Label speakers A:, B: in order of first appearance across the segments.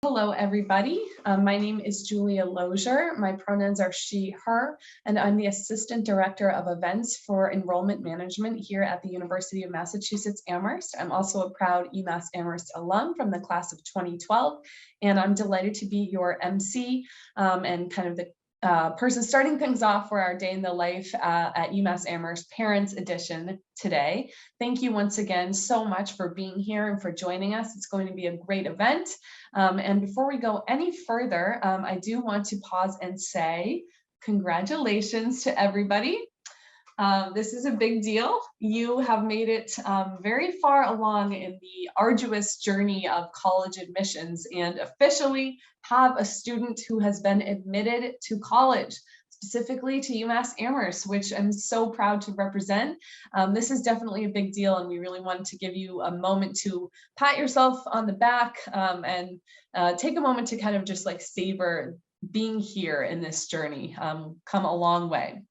A: Hello, everybody. My name is Julia Lozier. My pronouns are she, her, and I'm the Assistant Director of Events for Enrollment Management here at the University of Massachusetts Amherst. I'm also a proud UMass Amherst alum from the class of 2012, and I'm delighted to be your MC and kind of the person starting things off for our day in the life at UMass Amherst Parents Edition today. Thank you once again so much for being here and for joining us. It's going to be a great event. And before we go any further, I do want to pause and say congratulations to everybody. This is a big deal. You have made it very far along in the arduous journey of college admissions and officially have a student who has been admitted to college, specifically to UMass Amherst, which I'm so proud to represent. This is definitely a big deal, and we really wanted to give you a moment to pat yourself on the back and take a moment to kind of just like savor being here in this journey. Come a long way.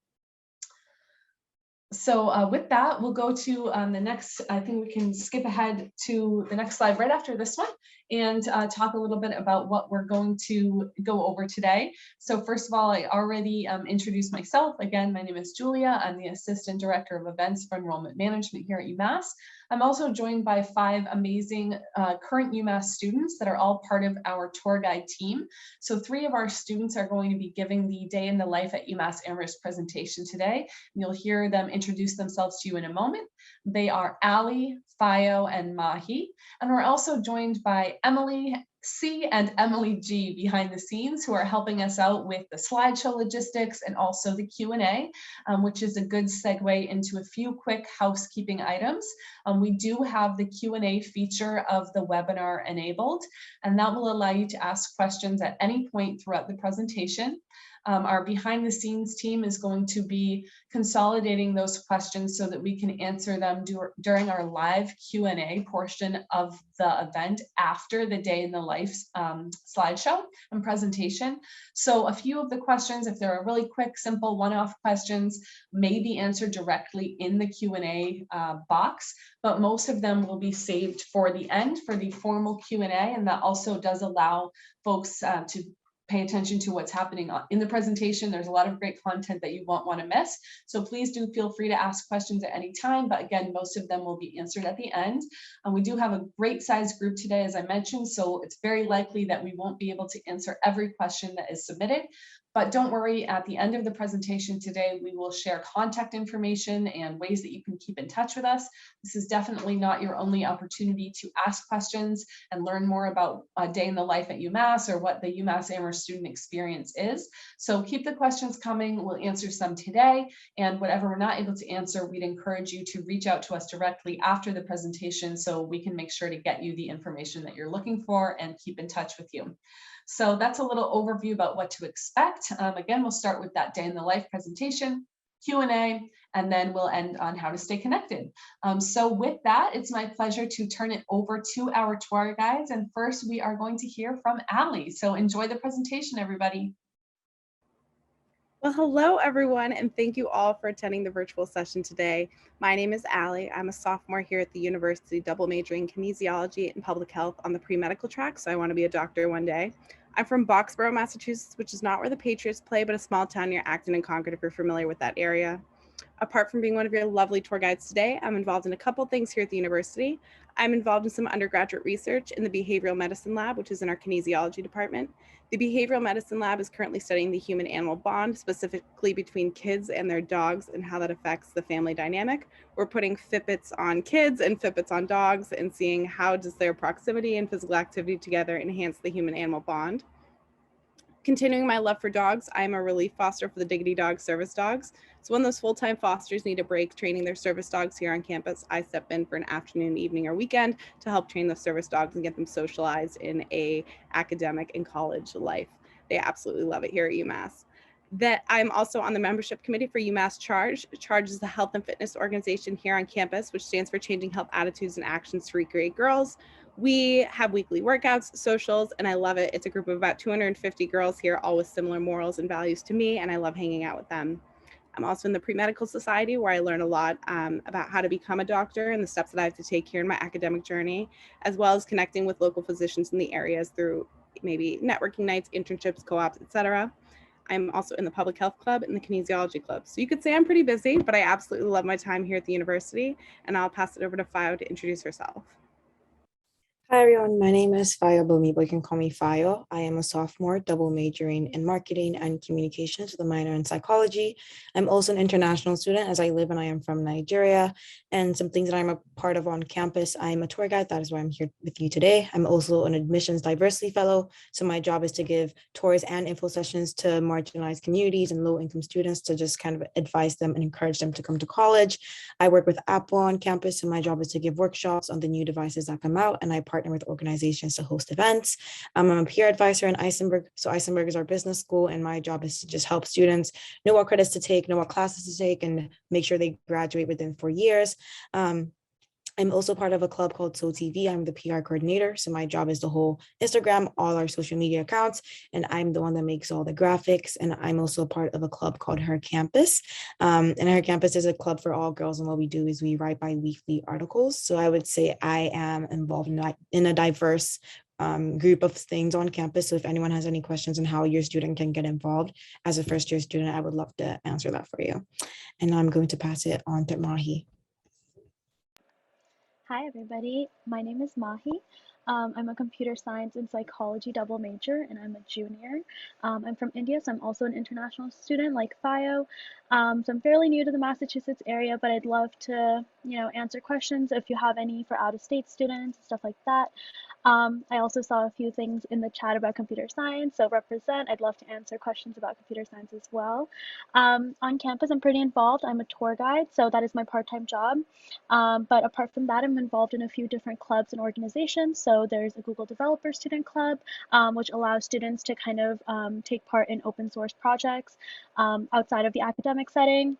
A: So with that, we'll go to the next, I think we can skip ahead to the next slide right after this one and talk a little bit about what we're going to go over today. So first of all, I already introduced myself. Again, my name is Julia. I'm the Assistant Director of Events for Enrollment Management here at UMass. I'm also joined by 5 amazing current UMass students that are all part of our tour guide team. So 3 of our students are going to be giving the Day in the Life at UMass Amherst presentation today. And you'll hear them introduce themselves to you in a moment. They are Ali, Fayo, and Mahi. And we're also joined by Emily C and Emily G behind the scenes, who are helping us out with the slideshow logistics and also the Q&A, which is a good segue into a few quick housekeeping items. We do have the Q&A feature of the webinar enabled, and that will allow you to ask questions at any point throughout the presentation. Our behind the scenes team is going to be consolidating those questions so that we can answer them during our live Q&A portion of the event after the Day in the Life slideshow and presentation. So a few of the questions, if they're really quick, simple one-off questions, may be answered directly in the Q&A box, but most of them will be saved for the end for the formal Q&A, and that also does allow folks to pay attention to what's happening in the presentation. There's a lot of great content that you won't want to miss. So please do feel free to ask questions at any time. But again, most of them will be answered at the end. We do have a great size group today, as I mentioned, so it's very likely that we won't be able to answer every question that is submitted. But don't worry, at the end of the presentation today, we will share contact information and ways that you can keep in touch with us. This is definitely not your only opportunity to ask questions and learn more about a day in the life at UMass or what the UMass Amherst student experience is. So keep the questions coming. We'll answer some today, and whatever we're not able to answer, we'd encourage you to reach out to us directly after the presentation so we can make sure to get you the information that you're looking for and keep in touch with you. So that's a little overview about what to expect. Again, we'll start with that Day in the Life presentation, Q&A, and then we'll end on how to stay connected. So with that, it's my pleasure to turn it over to our tour guides. And first, we are going to hear from Ali. So enjoy the presentation, everybody.
B: Well, hello, everyone, and thank you all for attending the virtual session today. My name is Ali. I'm a sophomore here at the university, double majoring in kinesiology and public health on the pre-medical track, so I want to be a doctor one day. I'm from Boxborough, Massachusetts, which is not where the Patriots play, but a small town near Acton and Concord, if you're familiar with that area. Apart from being one of your lovely tour guides today, I'm involved in a couple things here at the university. I'm involved in some undergraduate research in the behavioral medicine lab, which is in our kinesiology department. The behavioral medicine lab is currently studying the human-animal bond, specifically between kids and their dogs and how that affects the family dynamic. We're putting Fitbits on kids and Fitbits on dogs and seeing how does their proximity and physical activity together enhance the human-animal bond. Continuing my love for dogs, I'm a relief foster for the Diggity Dog service dogs. So when those full-time fosters need a break training their service dogs here on campus, I step in for an afternoon, evening, or weekend to help train those service dogs and get them socialized in a academic and college life. They absolutely love it here at UMass. That I'm also on the membership committee for UMass Charge. Charge is the health and fitness organization here on campus, which stands for Changing Health Attitudes and Actions to Recreate Girls. We have weekly workouts, socials, and I love it. It's a group of about 250 girls here, all with similar morals and values to me, and I love hanging out with them. I'm also in the pre-medical society, where I learn a lot about how to become a doctor and the steps that I have to take here in my academic journey, as well as connecting with local physicians in the areas through maybe networking nights, internships, co-ops, etc. I'm also in the public health club and the kinesiology club. So you could say I'm pretty busy, but I absolutely love my time here at the university. And I'll pass it over to Fio to introduce herself.
C: Hi everyone, my name is Fio Bumi, but you can call me Fio. I am a sophomore, double majoring in marketing and communications with a minor in psychology. I'm also an international student as I live and I am from Nigeria. And some things that I'm a part of on campus, I'm a tour guide. That is why I'm here with you today. I'm also an admissions diversity fellow. So my job is to give tours and info sessions to marginalized communities and low income students to just kind of advise them and encourage them to come to college. I work with Apple on campus and my job is to give workshops on the new devices that come out, and I partner with organizations to host events. I'm a peer advisor in Eisenberg. So Eisenberg is our business school, and my job is to just help students know what credits to take, know what classes to take, and make sure they graduate within 4 years. I'm also part of a club called So TV. I'm the PR coordinator. So my job is to hold Instagram, all our social media accounts, and I'm the one that makes all the graphics. And I'm also a part of a club called Her Campus. And Her Campus is a club for all girls. And what we do is we write bi-weekly articles. So I would say I am involved in a diverse group of things on campus. So if anyone has any questions on how your student can get involved as a first year student, I would love to answer that for you. And I'm going to pass it on to Mahi.
D: Hi everybody, my name is Mahi. I'm a computer science and psychology double major and I'm a junior. I'm from India, so I'm also an international student like Fio. So I'm fairly new to the Massachusetts area, but I'd love to, answer questions if you have any for out-of-state students, stuff like that. I also saw a few things in the chat about computer science, so represent. I'd love to answer questions about computer science as well. On campus, I'm pretty involved. I'm a tour guide, so that is my part-time job. But apart from that, I'm involved in a few different clubs and organizations. So there's a Google Developer Student Club, which allows students to kind of take part in open source projects outside of the academic setting.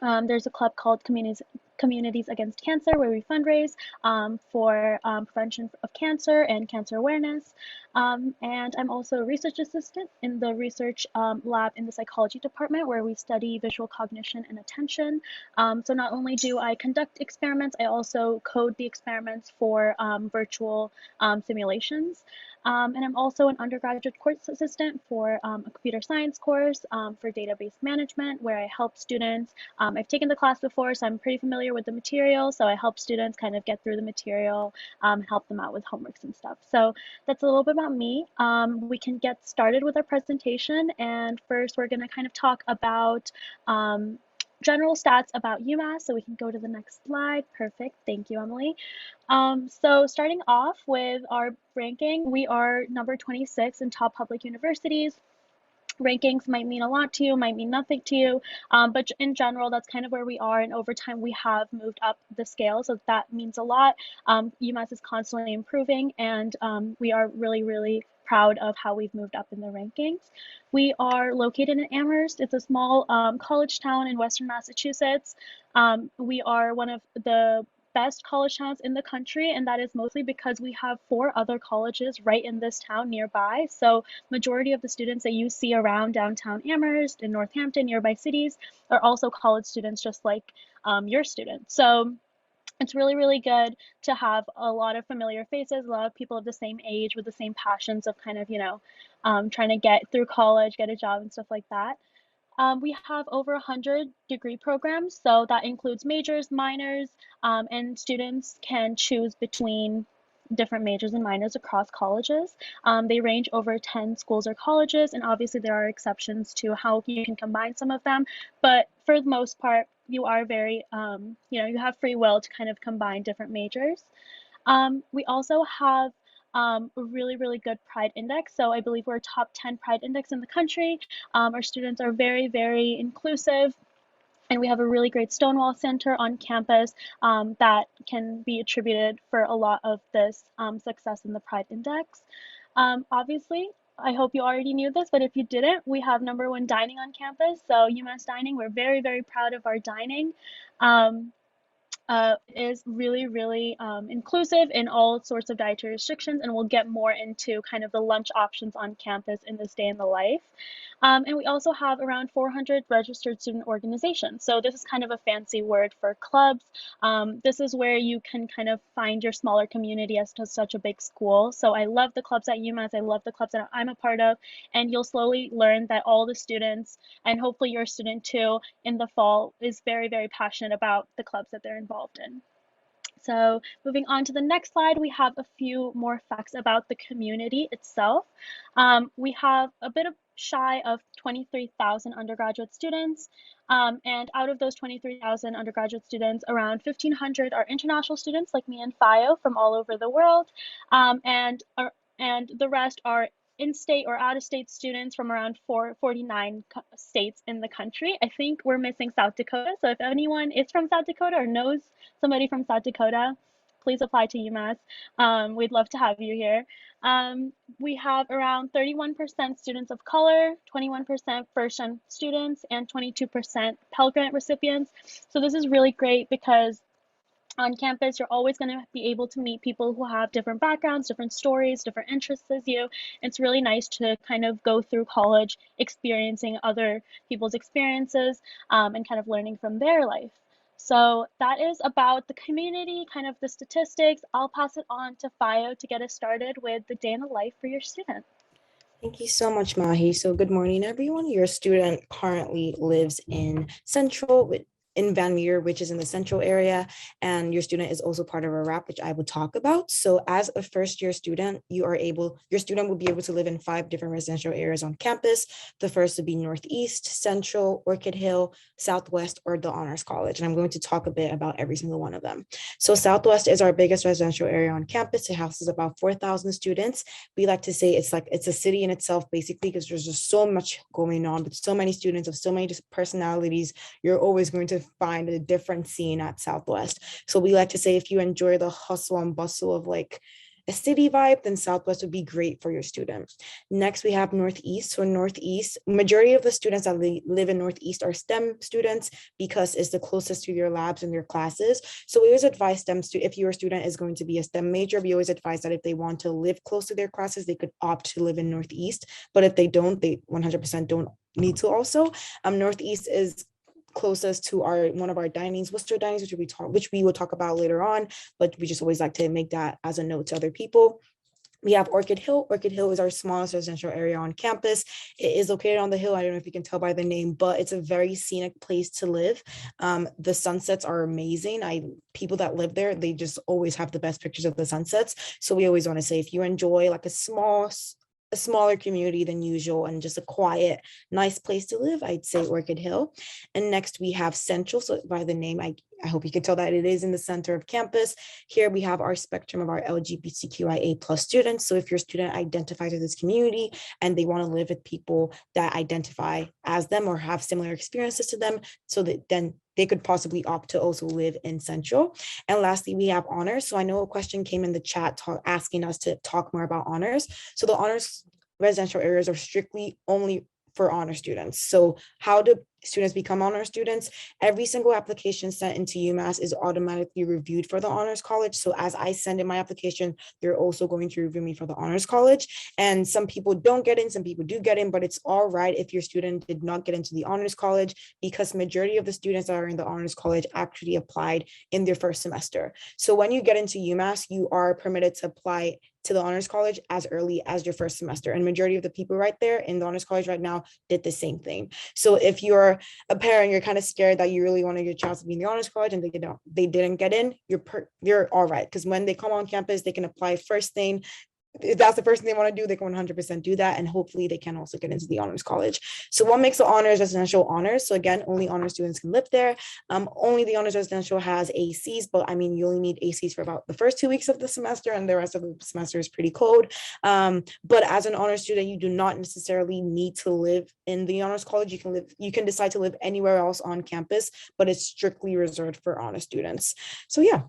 D: There's a club called Communities Against Cancer, where we fundraise for prevention of cancer and cancer awareness. And I'm also a research assistant in the research lab in the psychology department, where we study visual cognition and attention. So not only do I conduct experiments, I also code the experiments for virtual simulations. And I'm also an undergraduate course assistant for a computer science course for database management, where I help students. I've taken the class before, so I'm pretty familiar with the material. So I help students kind of get through the material, help them out with homeworks and stuff. So that's a little bit about me. We can get started with our presentation. And first, we're going to kind of talk about general stats about UMass. So we can go to the next slide. Perfect. Thank you, Emily. So starting off with our ranking, we are number 26 in top public universities. Rankings might mean a lot to you, might mean nothing to you, but in general, that's kind of where we are. And over time, we have moved up the scale, so that means a lot. UMass is constantly improving, and we are really, really proud of how we've moved up in the rankings. We are located in Amherst. It's a small college town in Western Massachusetts. We are one of the best college towns in the country, and that is mostly because we have 4 other colleges right in this town nearby. So majority of the students that you see around downtown Amherst and Northampton, nearby cities, are also college students just like your students. So it's really, really good to have a lot of familiar faces, a lot of people of the same age with the same passions of kind of, trying to get through college, get a job and stuff like that. We have over 100 degree programs, so that includes majors, minors, and students can choose between different majors and minors across colleges. They range over 10 schools or colleges, and obviously there are exceptions to how you can combine some of them, but for the most part, you are very, you have free will to kind of combine different majors. We also have a really, really good Pride Index. So I believe we're top 10 Pride Index in the country. Our students are very, very inclusive. And we have a really great Stonewall Center on campus that can be attributed for a lot of this success in the Pride Index. Obviously, I hope you already knew this, but if you didn't, we have #1 dining on campus. So UMass Dining, we're very, very proud of our dining. is really, really inclusive in all sorts of dietary restrictions, and we'll get more into kind of the lunch options on campus in this day in the life. And we also have around 400 registered student organizations. So this is kind of a fancy word for clubs. This is where you can kind of find your smaller community as to such a big school. So I love the clubs at UMass. I love the clubs that I'm a part of. And you'll slowly learn that all the students, and hopefully you're a student too, in the fall is very, very passionate about the clubs that they're involved in. So moving on to the next slide, we have a few more facts about the community itself. We have a bit of shy of 23,000 undergraduate students. And out of those 23,000 undergraduate students, around 1,500 are international students like me and Fayo from all over the world. And the rest are in-state or out-of-state students from around 49 states in the country. I think we're missing South Dakota. So if anyone is from South Dakota or knows somebody from South Dakota, please apply to UMass. We'd love to have you here. We have around 31% students of color, 21% first-gen students, and 22% Pell Grant recipients. So this is really great because on campus, you're always going to be able to meet people who have different backgrounds, different stories, different interests as you. It's really nice to kind of go through college experiencing other people's experiences and kind of learning from their life. So that is about the community, kind of the statistics. I'll pass it on to Fayo to get us started with the day in the life for your student.
C: Thank you so much, Mahi. So good morning, everyone. Your student currently lives in Van Meer, which is in the central area, and your student is also part of a RAP, which I will talk about. So as a first-year student, your student will be able to live in 5 different residential areas on campus. The first would be Northeast, Central, Orchid Hill, Southwest, or the Honors College. And I'm going to talk a bit about every single one of them. So Southwest is our biggest residential area on campus. It houses about 4,000 students. We like to say it's a city in itself, basically, because there's just so much going on with so many students of so many personalities. You're always going to find a different scene at Southwest. So we like to say if you enjoy the hustle and bustle of like a city vibe, then Southwest would be great for your student. Next, we have Northeast. So Northeast, majority of the students that live in Northeast are STEM students because it's the closest to your labs and your classes. So we always advise STEM if your student is going to be a STEM major, we always advise that if they want to live close to their classes, they could opt to live in Northeast. But if they don't, they 100% don't need to also. Northeast is closest to one of our dinings, Worcester dinings, which we will talk about later on, but we just always like to make that as a note to other people. We have Orchid Hill. Orchid Hill is our smallest residential area on campus. It is located on the hill. I don't know if you can tell by the name, but it's a very scenic place to live. The sunsets are amazing. People that live there, they just always have the best pictures of the sunsets. So we always want to say, if you enjoy like a smaller community than usual and just a quiet, nice place to live, I'd say Orchid Hill. And next we have Central. So by the name, I hope you can tell that it is in the center of campus. Here we have our spectrum of our LGBTQIA+ students. So if your student identifies with this community and they want to live with people that identify as them or have similar experiences to them, so that then they could possibly opt to also live in Central. And lastly, we have honors. So I know a question came in the chat asking us to talk more about honors. So the honors residential areas are strictly only for honor students. So how do students become honor students? Every single application sent into UMass is automatically reviewed for the honors college. So as I send in my application, they're also going to review me for the honors college. And some people don't get in, some people do get in, but it's all right if your student did not get into the honors college, because majority of the students that are in the honors college actually applied in their first semester. So when you get into UMass, you are permitted to apply to the honors college as early as your first semester. And majority of the people right there in the honors college right now did the same thing. So if you're a parent, you're kind of scared that you really wanted your child to be in the honors college and they didn't get in, you're all right. Because when they come on campus, they can apply first thing. If that's the first thing they want to do, they can 100% do that. And hopefully they can also get into the honors college. So what makes the honors residential honors? So again, only honors students can live there. Only the honors residential has ACs, but I mean, you only need ACs for about the first 2 weeks of the semester and the rest of the semester is pretty cold. But as an honors student, you do not necessarily need to live in the honors college. You can decide to live anywhere else on campus, but it's strictly reserved for honors students. So yeah.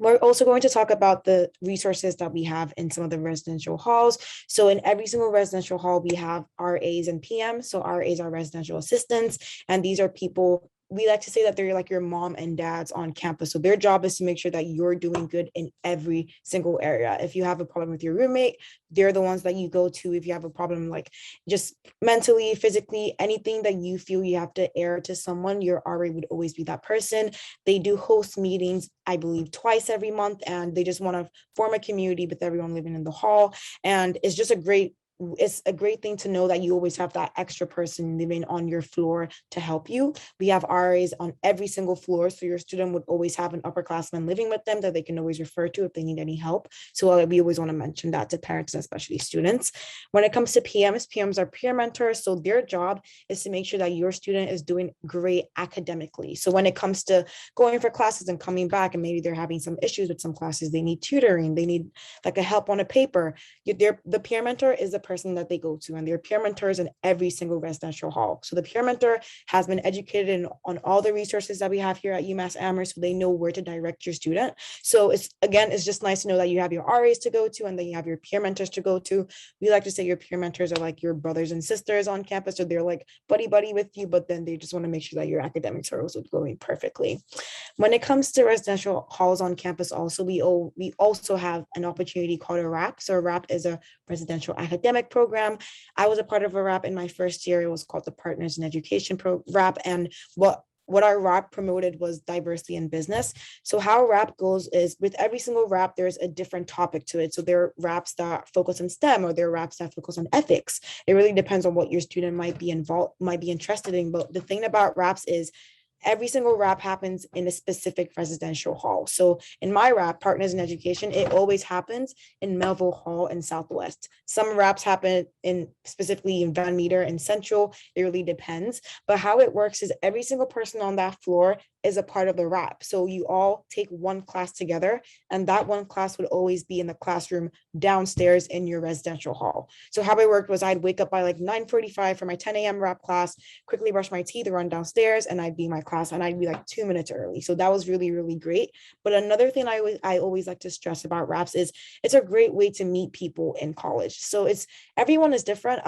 C: We're also going to talk about the resources that we have in some of the residential halls. So in every single residential hall, we have RAs and PMs. So RAs are residential assistants, and these are people we like to say that they're like your mom and dads on campus. So their job is to make sure that you're doing good in every single area. If you have a problem with your roommate, they're the ones that you go to. If you have a problem, like just mentally, physically, anything that you feel you have to air to someone, your RA would always be that person. They do host meetings, I believe, twice every month, and they just want to form a community with everyone living in the hall. And it's a great thing to know that you always have that extra person living on your floor to help you. We have RAs on every single floor, so your student would always have an upperclassman living with them that they can always refer to if they need any help. So we always want to mention that to parents and especially students. When it comes to PMs are peer mentors. So their job is to make sure that your student is doing great academically. So when it comes to going for classes and coming back, and maybe they're having some issues with some classes, they need tutoring, they need like a help on a paper, the peer mentor is the person that they go to, and they're peer mentors in every single residential hall. So the peer mentor has been educated on all the resources that we have here at UMass Amherst, so they know where to direct your student. So it's just nice to know that you have your RAs to go to, and then you have your peer mentors to go to. We like to say your peer mentors are like your brothers and sisters on campus, so they're like buddy with you, but then they just want to make sure that your academics are also going perfectly. When it comes to residential halls on campus, also we also have an opportunity called a RAP. So a RAP is a residential academic program. I was a part of a RAP in my first year. It was called the Partners in Education RAP, and what our RAP promoted was diversity in business. So how RAP goes is with every single RAP, there's a different topic to it. So there are RAPs that focus on STEM, or there are RAPs that focus on ethics. It really depends on what your student might be interested in. But the thing about RAPs is every single RAP happens in a specific residential hall. So in my RAP, Partners in Education, it always happens in Melville Hall in Southwest. Some RAPs happen specifically in Van Meter and Central. It really depends. But how it works is every single person on that floor is a part of the RAP. So you all take one class together, and that one class would always be in the classroom downstairs in your residential hall. So how it worked was I'd wake up by like 9:45 for my 10 a.m. RAP class, quickly brush my teeth, run downstairs, and I'd be in my class, and I'd be like 2 minutes early. So that was really, really great. But another thing I always like to stress about RAPs is it's a great way to meet people in college. So everyone is different.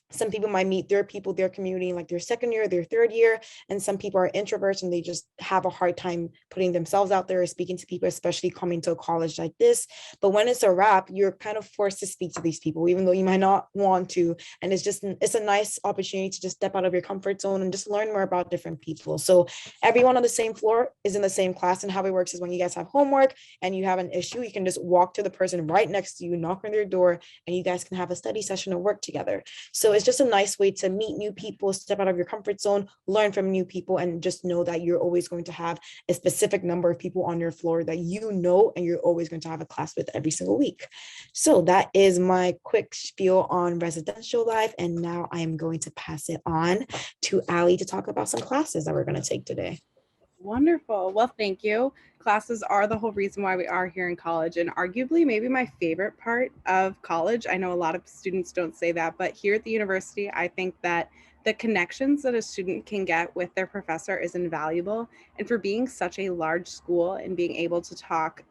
C: Some people might meet their people, their community, like their second year, their third year, and some people are introverts and they just have a hard time putting themselves out there or speaking to people, especially coming to a college like this. But when it's a RAP, you're kind of forced to speak to these people, even though you might not want to. And it's a nice opportunity to just step out of your comfort zone and just learn more about different people. So everyone on the same floor is in the same class, and how it works is when you guys have homework and you have an issue, you can just walk to the person right next to you, knock on their door, and you guys can have a study session or work together. So it's just a nice way to meet new people, step out of your comfort zone, learn from new people, and just know that you're always going to have a specific number of people on your floor that you know, and you're always going to have a class with every single week. So that is my quick spiel on residential life. And now I am going to pass it on to Ali to talk about some classes that we're going to take today.
B: Wonderful. Well, thank you. Classes are the whole reason why we are here in college, and arguably maybe my favorite part of college. I know a lot of students don't say that, but here at the university, I think that the connections that a student can get with their professor is invaluable. And for being such a large school and being able to talk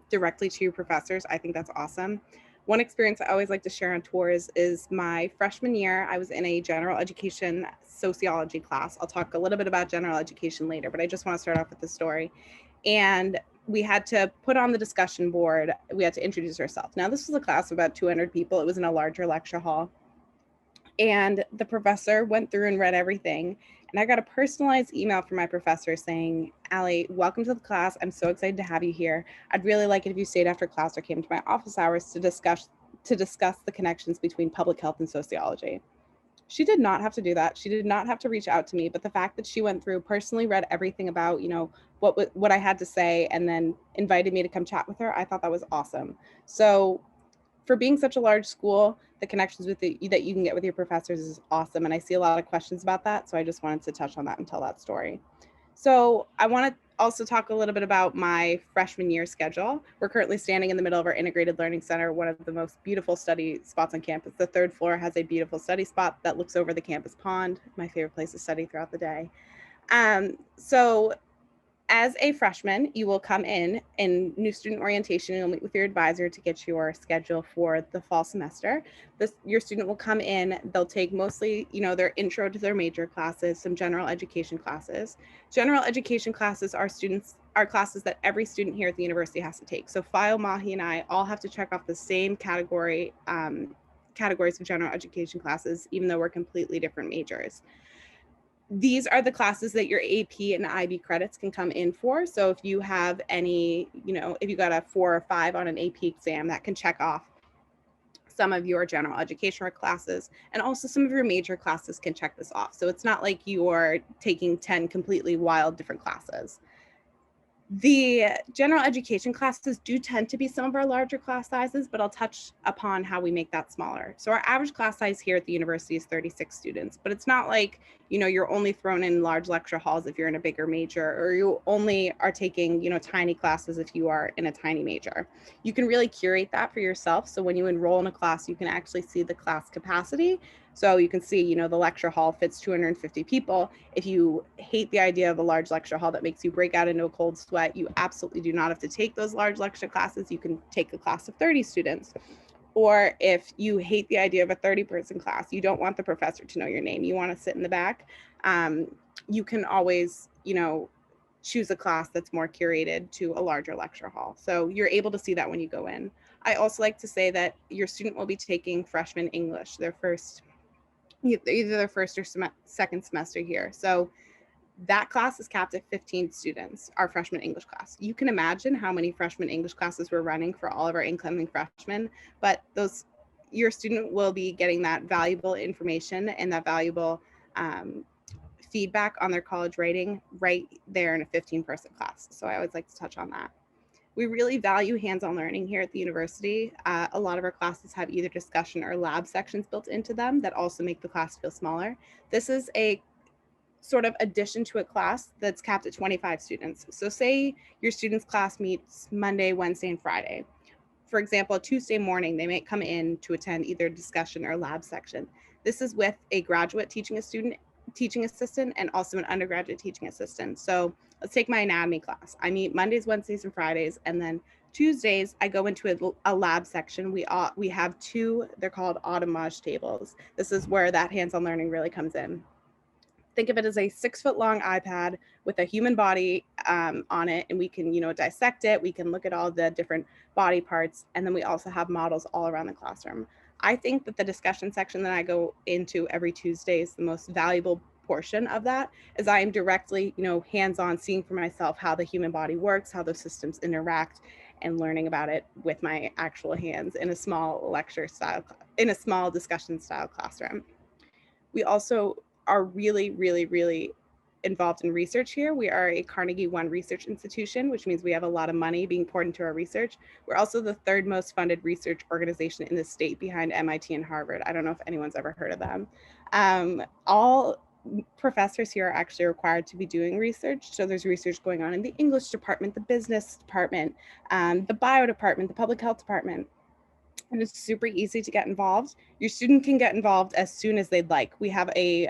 B: directly to your professors, I think that's awesome. One experience I always like to share on tours is my freshman year. I was in a general education sociology class. I'll talk a little bit about general education later, but I just want to start off with the story. And we had to put on the discussion board. We had to introduce ourselves. Now, this was a class of about 200 people. It was in a larger lecture hall. And the professor went through and read everything. And I got a personalized email from my professor saying, "Ali, welcome to the class. I'm so excited to have you here. I'd really like it if you stayed after class or came to my office hours to discuss the connections between public health and sociology." She did not have to do that. She did not have to reach out to me. But the fact that she went through, personally read everything about, what I had to say, and then invited me to come chat with her, I thought that was awesome. So for being such a large school, the connections that you can get with your professors is awesome. And I see a lot of questions about that. So I just wanted to touch on that and tell that story. So I want to also talk a little bit about my freshman year schedule. We're currently standing in the middle of our integrated learning center, one of the most beautiful study spots on campus. The third floor has a beautiful study spot that looks over the campus pond, my favorite place to study throughout the day. So as a freshman, you will come in new student orientation. You'll meet with your advisor to get your schedule for the fall semester. Your student will come in, they'll take mostly, their intro to their major classes, some general education classes. General education classes are classes that every student here at the university has to take. So Fayo, Mahi, and I all have to check off the same categories of general education classes, even though we're completely different majors. These are the classes that your AP and IB credits can come in for. So if you have any, if you got a 4 or 5 on an AP exam, that can check off some of your general education classes, and also some of your major classes can check this off. So it's not like you're taking 10 completely wild different classes. The general education classes do tend to be some of our larger class sizes, but I'll touch upon how we make that smaller. So our average class size here at the university is 36 students, but it's not like, you're only thrown in large lecture halls if you're in a bigger major, or you only are taking, tiny classes if you are in a tiny major. You can really curate that for yourself. So when you enroll in a class, you can actually see the class capacity. So you can see, the lecture hall fits 250 people. If you hate the idea of a large lecture hall that makes you break out into a cold sweat, you absolutely do not have to take those large lecture classes. You can take a class of 30 students. Or if you hate the idea of a 30-person class, you don't want the professor to know your name, you want to sit in the back, you can always, choose a class that's more curated to a larger lecture hall. So you're able to see that when you go in. I also like to say that your student will be taking freshman English, either their first or second semester here. So that class is capped at 15 students, our freshman English class. You can imagine how many freshman English classes we're running for all of our incoming freshmen, but your student will be getting that valuable information and that valuable feedback on their college writing right there in a 15-person class. So I always like to touch on that. We really value hands-on learning here at the university. A lot of our classes have either discussion or lab sections built into them that also make the class feel smaller. This is a sort of addition to a class that's capped at 25 students. So say your student's class meets Monday, Wednesday, and Friday. For example, Tuesday morning, they may come in to attend either discussion or lab section. This is with a graduate teaching assistant and also an undergraduate teaching assistant. So let's take my anatomy class. I meet Mondays, Wednesdays, and Fridays, and then Tuesdays I go into a lab section. We have 2, they're called automage tables. This is where that hands-on learning really comes in. Think of it as a 6-foot-long iPad with a human body on it, and we can, dissect it. We can look at all the different body parts, and then we also have models all around the classroom. I think that the discussion section that I go into every Tuesday is the most valuable portion of that, as I am directly, hands-on, seeing for myself how the human body works, how those systems interact, and learning about it with my actual hands in a small discussion style classroom. We also are really, really, really involved in research here. We are a Carnegie One research institution, which means we have a lot of money being poured into our research. We're also the 3rd most funded research organization in the state behind MIT and Harvard. I don't know if anyone's ever heard of them. All professors here are actually required to be doing research. So there's research going on in the English department, the business department, the bio department, the public health department. And it's super easy to get involved. Your student can get involved as soon as they'd like. We have a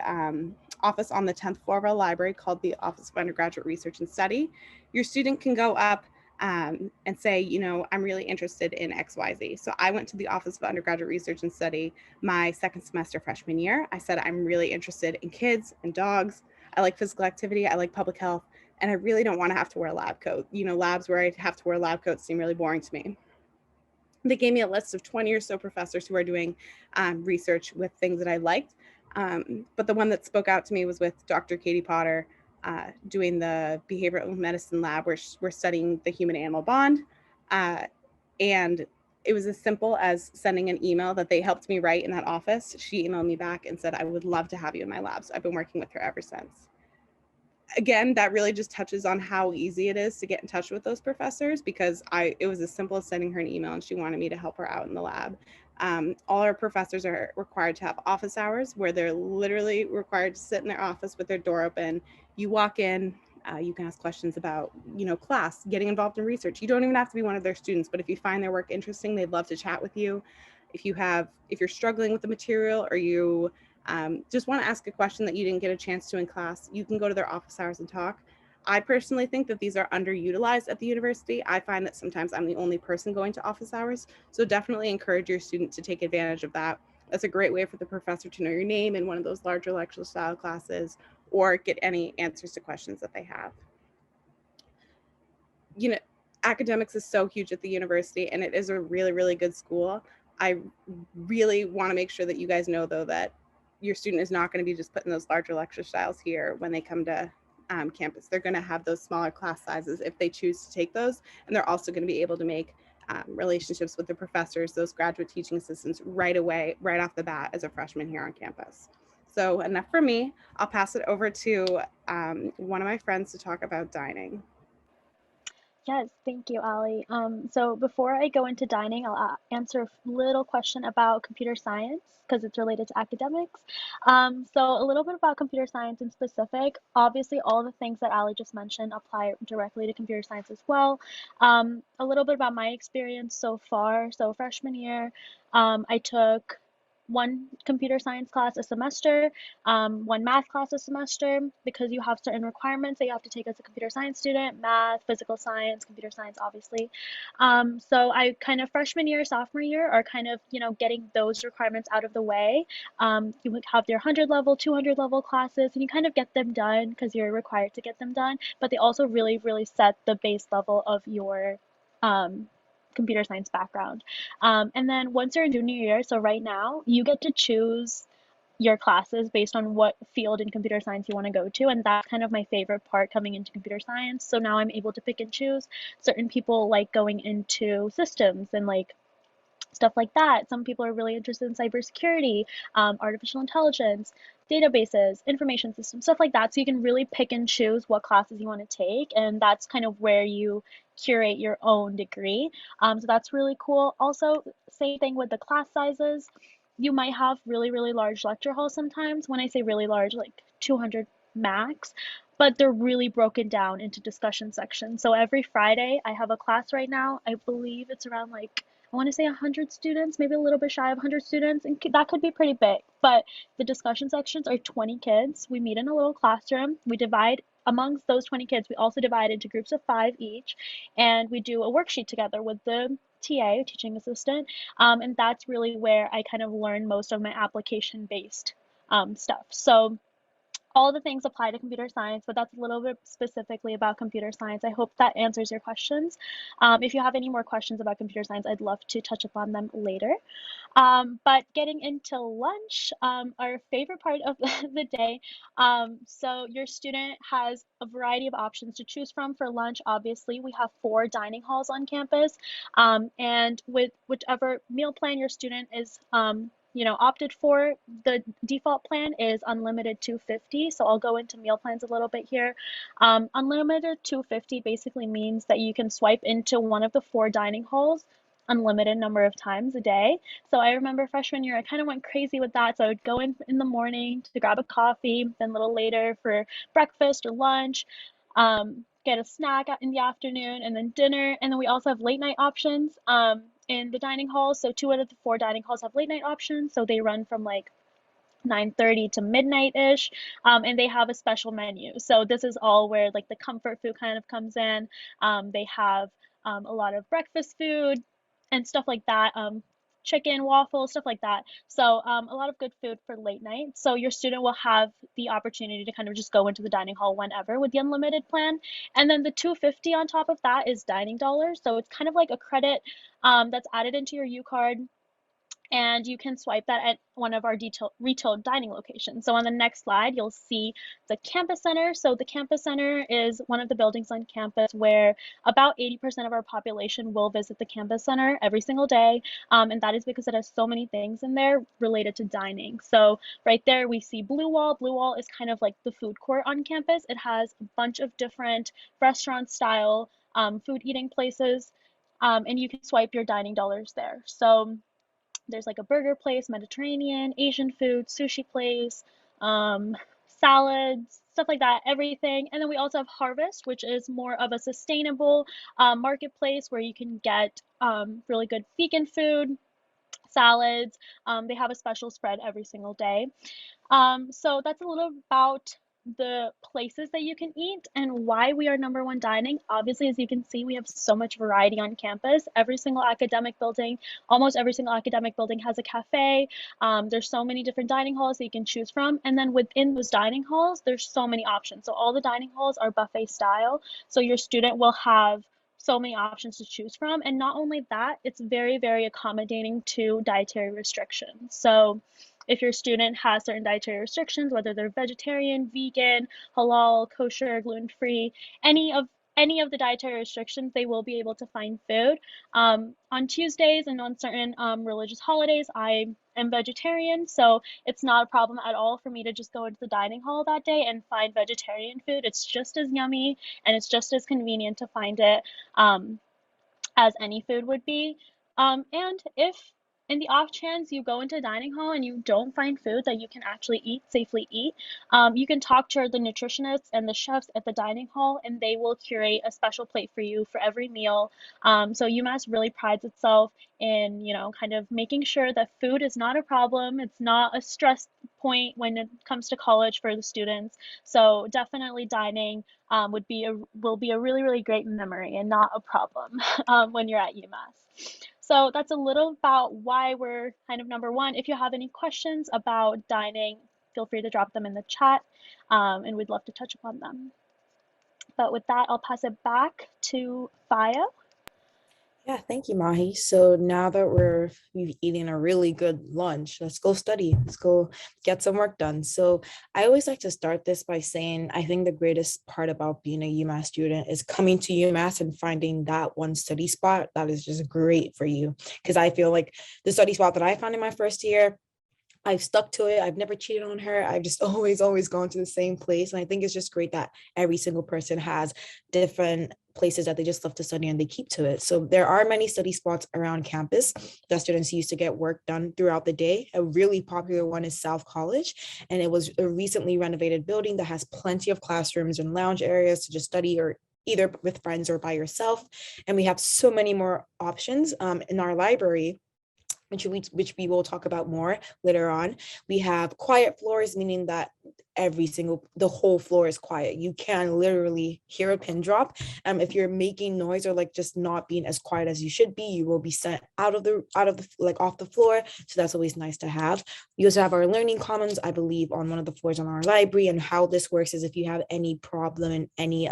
B: office on the 10th floor of our library called the Office of Undergraduate Research and Study. Your student can go up and say, I'm really interested in XYZ. So I went to the Office of Undergraduate Research and Study my 2nd semester freshman year. I said, I'm really interested in kids and dogs. I like physical activity. I like public health. And I really don't want to have to wear a lab coat. Labs where I have to wear lab coats seem really boring to me. They gave me a list of 20 or so professors who are doing research with things that I liked. But the one that spoke out to me was with Dr. Katie Potter doing the behavioral medicine lab where we're studying the human-animal bond. And it was as simple as sending an email that they helped me write in that office. She emailed me back and said, I would love to have you in my lab. So I've been working with her ever since. Again, that really just touches on how easy it is to get in touch with those professors, because it was as simple as sending her an email and she wanted me to help her out in the lab. All our professors are required to have office hours where they're literally required to sit in their office with their door open. You walk in, you can ask questions about, class, getting involved in research. You don't even have to be one of their students, but if you find their work interesting, they'd love to chat with you. If you're struggling with the material, or you just want to ask a question that you didn't get a chance to in class, you can go to their office hours and talk. I personally think that these are underutilized at the university. I find that sometimes I'm the only person going to office hours. So definitely encourage your student to take advantage of that. That's a great way for the professor to know your name in one of those larger lecture style classes, or get any answers to questions that they have. You know, academics is so huge at the university, and it is a really, really good school. I really want to make sure that you guys know, though, that your student is not going to be just putting those larger lecture styles here when they come to campus. They're going to have those smaller class sizes if they choose to take those, and they're also going to be able to make relationships with the professors, those graduate teaching assistants, right away, right off the bat as a freshman here on campus. So enough for me. I'll pass it over to one of my friends to talk about dining.
D: Yes, thank you, Ali. So before I go into dining, I'll answer a little question about computer science because it's related to academics. So a little bit about computer science in specific. Obviously, all the things that Ali just mentioned apply directly to computer science as well. A little bit about my experience so far. So freshman year, I took one computer science class a semester, one math class a semester, because you have certain requirements that you have to take as a computer science student: math, physical science, computer science, obviously. So I kind of freshman year, sophomore year are kind of, getting those requirements out of the way. You would have your 100 level, 200 level classes, and you kind of get them done because you're required to get them done, but they also really, really set the base level of your computer science background. And then once you're in junior year, so right now, you get to choose your classes based on what field in computer science you want to go to. And that's kind of my favorite part coming into computer science. So now I'm able to pick and choose. Certain people like going into systems and like stuff like that. Some people are really interested in cybersecurity, artificial intelligence, databases, information systems, stuff like that. So you can really pick and choose what classes you want to take, and that's kind of where you curate your own degree. So that's really cool. Also, same thing with the class sizes. You might have really, really large lecture halls sometimes. When I say really large, like 200 max, but they're really broken down into discussion sections. So every Friday, I have a class right now. I believe it's around like, I want to say 100 students, maybe a little bit shy of 100 students, and that could be pretty big. But the discussion sections are 20 kids. We meet in a little classroom. We divide amongst those 20 kids. We also divide into groups of 5 each, and we do a worksheet together with the TA, teaching assistant, and that's really where I kind of learn most of my application-based stuff. So all the things apply to computer science, but that's a little bit specifically about computer science. I hope that answers your questions. If you have any more questions about computer science, I'd love to touch upon them later. But getting into lunch, our favorite part of the day. So your student has a variety of options to choose from for lunch. Obviously, we have 4 dining halls on campus, and with whichever meal plan your student is opted for, the default plan is unlimited 250. So I'll go into meal plans a little bit here. Unlimited 250 basically means that you can swipe into one of the 4 dining halls unlimited number of times a day. So I remember freshman year, I kind of went crazy with that. So I would go in the morning to grab a coffee, then a little later for breakfast or lunch, get a snack in the afternoon, and then dinner. And then we also have late night options in the dining halls. So 2 out of the 4 dining halls have late night options. So they run from like 9:30 to midnight-ish, and they have a special menu. So this is all where like the comfort food kind of comes in. They have a lot of breakfast food and stuff like that, chicken, waffles, stuff like that. So a lot of good food for late night. So your student will have the opportunity to kind of just go into the dining hall whenever with the unlimited plan. And then the 250 on top of that is dining dollars. So it's kind of like a credit that's added into your U card, and you can swipe that at one of our retail dining locations. So on the next slide, you'll see the campus center. So the campus center is one of the buildings on campus where about 80% of our population will visit the campus center every single day. And that is because it has so many things in there related to dining. So right there, we see Blue Wall. Blue Wall is kind of like the food court on campus. It has a bunch of different restaurant style food eating places. And you can swipe your dining dollars there. So there's like a burger place, Mediterranean, Asian food, sushi place, salads, stuff like that, everything. And then we also have Harvest, which is more of a sustainable marketplace where you can get really good vegan food, salads. They have a special spread every single day. So that's a little about the places that you can eat and why we are #1 dining. Obviously, as you can see, we have so much variety on campus. Almost every single academic building has a cafe. There's so many different dining halls that you can choose from. And then within those dining halls, there's so many options. So all the dining halls are buffet style. So your student will have so many options to choose from. And not only that, it's very, very accommodating to dietary restrictions. So if your student has certain dietary restrictions, whether they're vegetarian, vegan, halal, kosher, gluten-free, any of the dietary restrictions, they will be able to find food. On Tuesdays and on certain religious holidays, I am vegetarian, so it's not a problem at all for me to just go into the dining hall that day and find vegetarian food. It's just as yummy and it's just as convenient to find it as any food would be. And if in the off chance you go into a dining hall and you don't find food that you can actually safely eat, you can talk to the nutritionists and the chefs at the dining hall, and they will curate a special plate for you for every meal. So UMass really prides itself in, kind of making sure that food is not a problem. It's not a stress point when it comes to college for the students. So definitely dining will be a really, really great memory and not a problem when you're at UMass. So that's a little about why we're kind of #1. If you have any questions about dining, feel free to drop them in the chat, and we'd love to touch upon them. But with that, I'll pass it back to Faya.
C: Yeah, thank you, Mahi. So now that we've eaten a really good lunch, let's go study. Let's go get some work done. So I always like to start this by saying I think the greatest part about being a UMass student is coming to UMass and finding that one study spot that is just great for you. Because I feel like the study spot that I found in my first year, I've stuck to it. I've never cheated on her. I've just always gone to the same place. And I think it's just great that every single person has different places that they just love to study and they keep to it. So there are many study spots around campus that students use to get work done throughout the day. A really popular one is South College, and it was a recently renovated building that has plenty of classrooms and lounge areas to just study or either with friends or by yourself. And we have so many more options in our library, which we will talk about more later on. We have quiet floors, meaning that the whole floor is quiet. You can literally hear a pin drop. If you're making noise or like just not being as quiet as you should be, you will be sent off the floor. So that's always nice to have. We also have our learning commons, I believe, on one of the floors on our library. And how this works is if you have any problem in any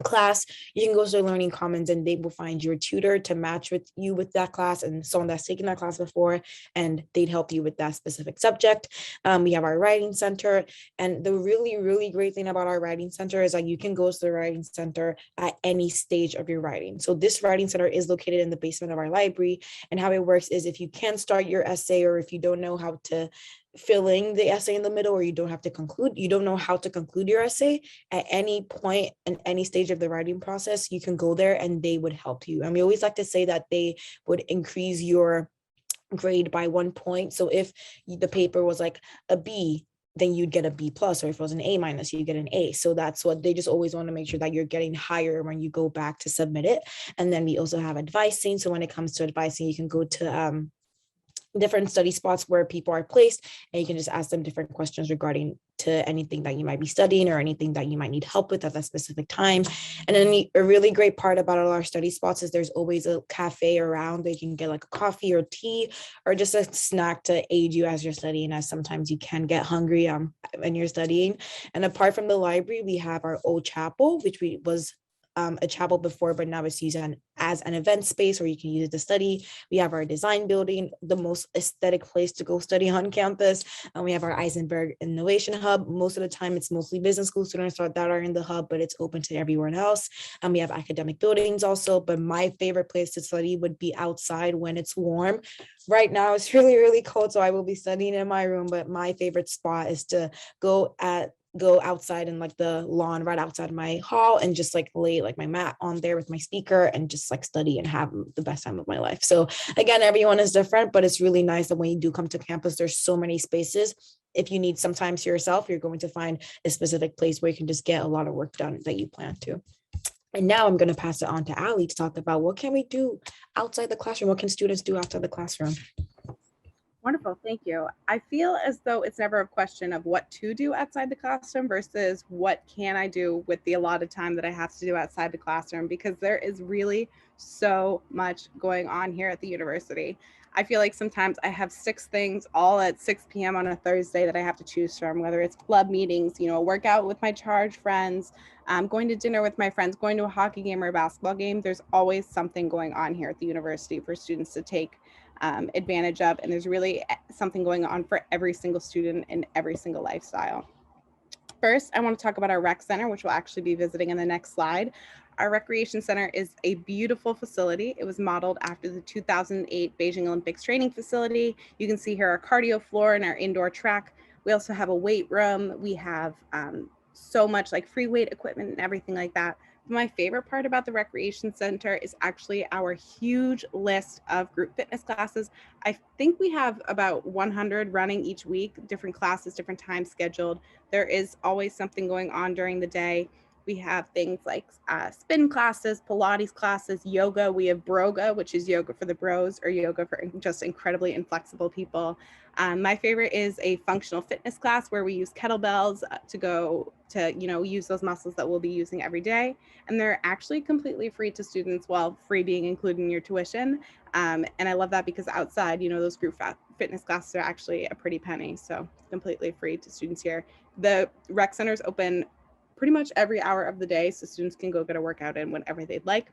C: class, you can go to the learning commons and they will find your tutor to match with you with that class and someone that's taken that class before, and they'd help you with that specific subject. We have our writing center, and the really great thing about our writing center is that you can go to the writing center at any stage of your writing. So this writing center is located in the basement of our library, and how it works is if you can't start your essay, or if you don't know how to filling the essay in the middle, or you don't know how to conclude your essay at any point in any stage of the writing process, you can go there and they would help you. And we always like to say that they would increase your grade by 1 point. So if the paper was like a B, then you'd get a B plus, or if it was an A-, you get an A. So that's what they just always want to make sure that you're getting higher when you go back to submit it. And then we also have advising. So when it comes to advising, you can go to different study spots where people are placed, and you can just ask them different questions regarding to anything that you might be studying or anything that you might need help with at that specific time. And then a really great part about all our study spots is there's always a cafe around that you can get like a coffee or tea or just a snack to aid you as you're studying, as sometimes you can get hungry when you're studying. And apart from the library, we have our old chapel, which was a chapel before, but now it's used as an event space where you can use it to study. We have our design building, the most aesthetic place to go study on campus. And we have our Eisenberg Innovation Hub. Most of the time, it's mostly business school students that are in the hub, but it's open to everyone else. And we have academic buildings also, but my favorite place to study would be outside when it's warm. Right now, it's really cold, so I will be studying in my room, but my favorite spot is to go outside in like the lawn right outside my hall and just like lay like my mat on there with my speaker and just like study and have the best time of my life. So again, everyone is different, but it's really nice that when you do come to campus, there's so many spaces. If you need some time to yourself, you're going to find a specific place where you can just get a lot of work done that you plan to. And now I'm going to pass it on to Ali to talk about what can we do outside the classroom? What can students do outside the classroom?
B: Wonderful, thank you. I feel as though it's never a question of what to do outside the classroom versus what can I do with the allotted time that I have to do outside the classroom, because there is really so much going on here at the university. I feel like sometimes I have 6 things all at 6 p.m. on a Thursday that I have to choose from, whether it's club meetings, a workout with my charge friends, going to dinner with my friends, going to a hockey game or a basketball game. There's always something going on here at the university for students to take advantage of. And there's really something going on for every single student in every single lifestyle. First, I want to talk about our rec center, which we'll actually be visiting in the next slide. Our recreation center is a beautiful facility. It was modeled after the 2008 Beijing Olympics training facility. You can see here our cardio floor and our indoor track. We also have a weight room. We have so much like free weight equipment and everything like that. My favorite part about the recreation center is actually our huge list of group fitness classes. I think we have about 100 running each week, different classes, different times scheduled. There is always something going on during the day. We have things like spin classes, Pilates classes, yoga. We have broga, which is yoga for the bros, or yoga for just incredibly inflexible people. My favorite is a functional fitness class where we use kettlebells to go to, use those muscles that we'll be using every day. And they're actually completely free to students, while free being included in your tuition. And I love that because outside, those group fitness classes are actually a pretty penny. So completely free to students here. The rec center is open pretty much every hour of the day, so students can go get a workout in whenever they'd like.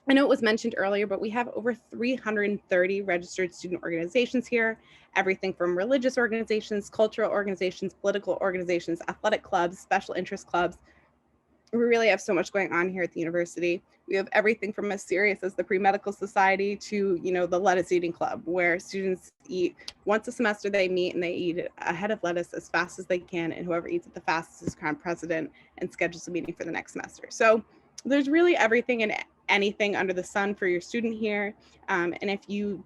B: I know it was mentioned earlier, but we have over 330 registered student organizations here, everything from religious organizations, cultural organizations, political organizations, athletic clubs, special interest clubs. We really have so much going on here at the university. We have everything from as serious as the pre-medical society to, the lettuce eating club, where students eat once a semester. They meet and they eat a head of lettuce as fast as they can, and whoever eats it the fastest is crowned president and schedules a meeting for the next semester. So there's really everything and anything under the sun for your student here. And if you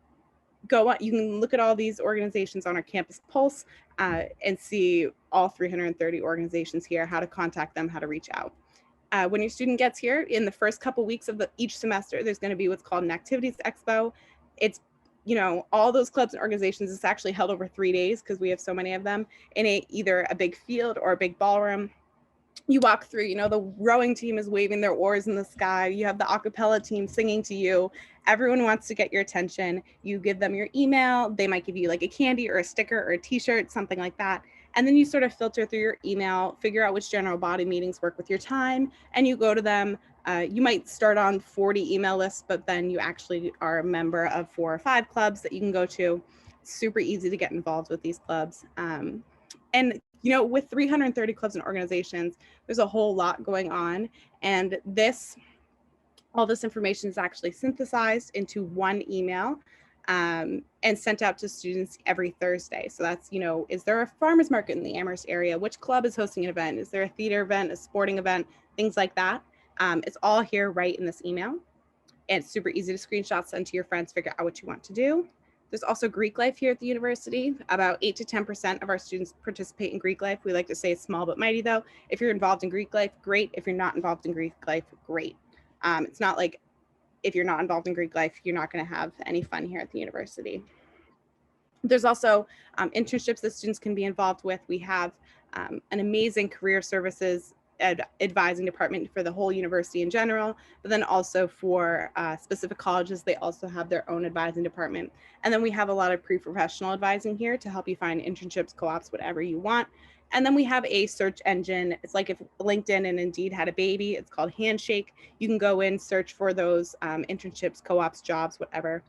B: go on, you can look at all these organizations on our campus pulse and see all 330 organizations here, how to contact them, how to reach out. When your student gets here, in the first couple weeks of each semester, there's going to be what's called an activities expo. It's, all those clubs and organizations. It's actually held over 3 days because we have so many of them in either a big field or a big ballroom. You walk through, the rowing team is waving their oars in the sky. You have the a cappella team singing to you. Everyone wants to get your attention. You give them your email. They might give you like a candy or a sticker or a t-shirt, something like that. And then you sort of filter through your email, figure out which general body meetings work with your time, and you go to them. You might start on 40 email lists, but then you actually are a member of 4 or 5 clubs that you can go to. It's super easy to get involved with these clubs. And with 330 clubs and organizations, there's a whole lot going on. And all this information is actually synthesized into one email and sent out to students every Thursday. So that's, is there a farmer's market in the Amherst area? Which club is hosting an event? Is there a theater event, a sporting event, things like that? It's all here right in this email. And it's super easy to screenshot, send to your friends, figure out what you want to do. There's also Greek life here at the university. About 8 to 10% of our students participate in Greek life. We like to say it's small but mighty though. If you're involved in Greek life, great. If you're not involved in Greek life, great. It's not like if you're not involved in Greek life, you're not going to have any fun here at the university. There's also internships that students can be involved with. We have an amazing career services advising department for the whole university in general, but then also for specific colleges, they also have their own advising department. And then we have a lot of pre-professional advising here to help you find internships, co-ops, whatever you want. And then we have a search engine. It's like if LinkedIn and Indeed had a baby. It's called Handshake. You can go in, search for those internships, co-ops, jobs, whatever.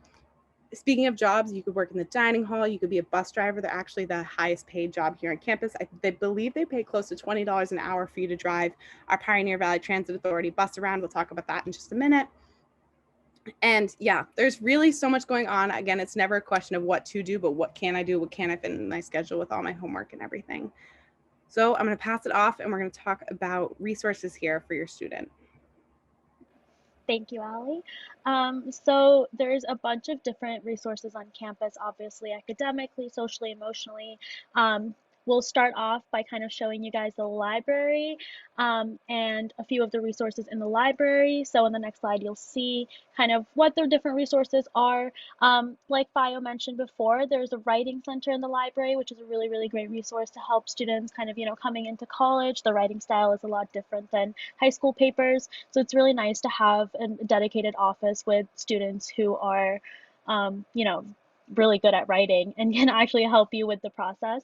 B: Speaking of jobs, you could work in the dining hall. You could be a bus driver. They're actually the highest paid job here on campus. They believe they pay close to $20 an hour for you to drive our Pioneer Valley Transit Authority bus around. We'll talk about that in just a minute. And yeah, there's really so much going on. Again, it's never a question of what to do, but what can I do? What can I fit in my schedule with all my homework and everything? So I'm going to pass it off and we're going to talk about resources here for your student.
D: Thank you, Allie. So there's a bunch of different resources on campus, obviously academically, socially, emotionally. we'll start off by kind of showing you guys the library and a few of the resources in the library. So in the next slide, you'll see kind of what the different resources are. Like Bio mentioned before, there's a writing center in the library, which is a really, really great resource to help students kind of, coming into college. The writing style is a lot different than high school papers. So it's really nice to have a dedicated office with students who are, really good at writing and can actually help you with the process.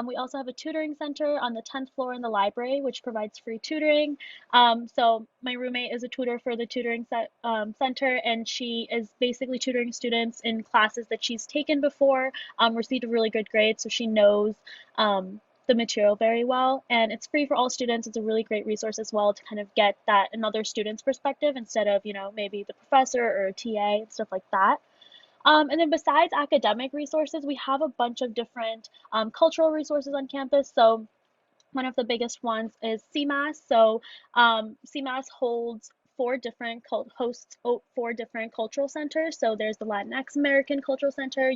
D: We also have a tutoring center on the 10th floor in the library, which provides free tutoring. So my roommate is a tutor for the tutoring center, and she is basically tutoring students in classes that she's taken before, received a really good grade, so she knows the material very well, and it's free for all students. It's a really great resource as well to kind of get that another student's perspective instead of, maybe the professor or a TA and stuff like that. And then besides academic resources, we have a bunch of different cultural resources on campus. So one of the biggest ones is CMass. So CMass holds hosts 4 different cultural centers. So there's the Latinx American Cultural Center,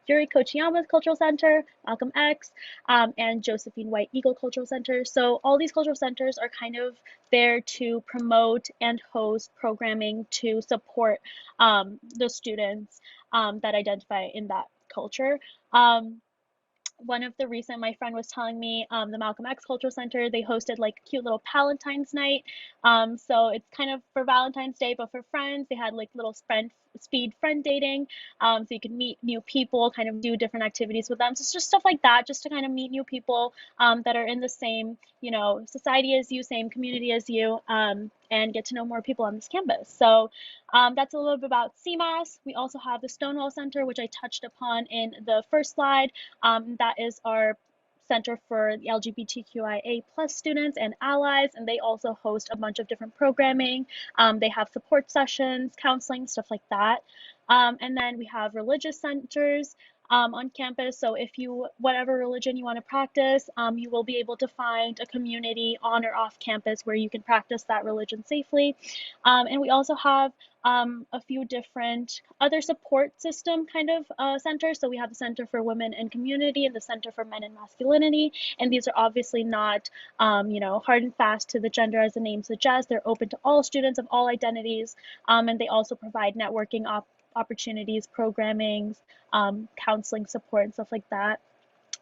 D: Yuri Kochiyama's Cultural Center, Malcolm X, and Josephine White Eagle Cultural Center. So all these cultural centers are kind of there to promote and host programming to support the students that identify in that culture. One of the recent, my friend was telling me, the Malcolm X Cultural Center, they hosted like a cute little Palentine's night. So it's kind of for Valentine's Day, but for friends, they had like little speed friend dating. So you can meet new people, kind of do different activities with them. So it's just stuff like that, just to kind of meet new people that are in the same, society as you, same community as you, and get to know more people on this campus. So that's a little bit about CMass. We also have the Stonewall Center, which I touched upon in the first slide. That is our center for the LGBTQIA plus students and allies, and they also host a bunch of different programming. They have support sessions, counseling, stuff like that. And then we have religious centers on campus. So if whatever religion you want to practice, you will be able to find a community on or off campus where you can practice that religion safely. And we also have a few different other support system kind of centers. So we have the Center for Women and Community and the Center for Men and Masculinity. And these are obviously not, hard and fast to the gender as the name suggests. They're open to all students of all identities. And they also provide networking opportunities, programming, counseling support, and stuff like that.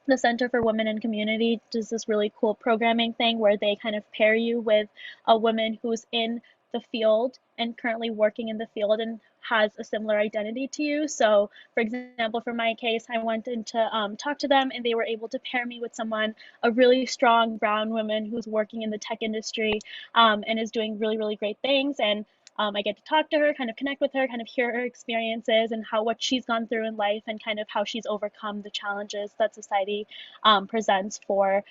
D: The Center for Women and Community does this really cool programming thing where they kind of pair you with a woman who's in the field and currently working in the field and has a similar identity to you. So for example, for my case, I went in to talk to them, and they were able to pair me with a really strong brown woman who's working in the tech industry and is doing really, really great things. And I get to talk to her, kind of connect with her, kind of hear her experiences and what she's gone through in life and kind of how she's overcome the challenges that society presents for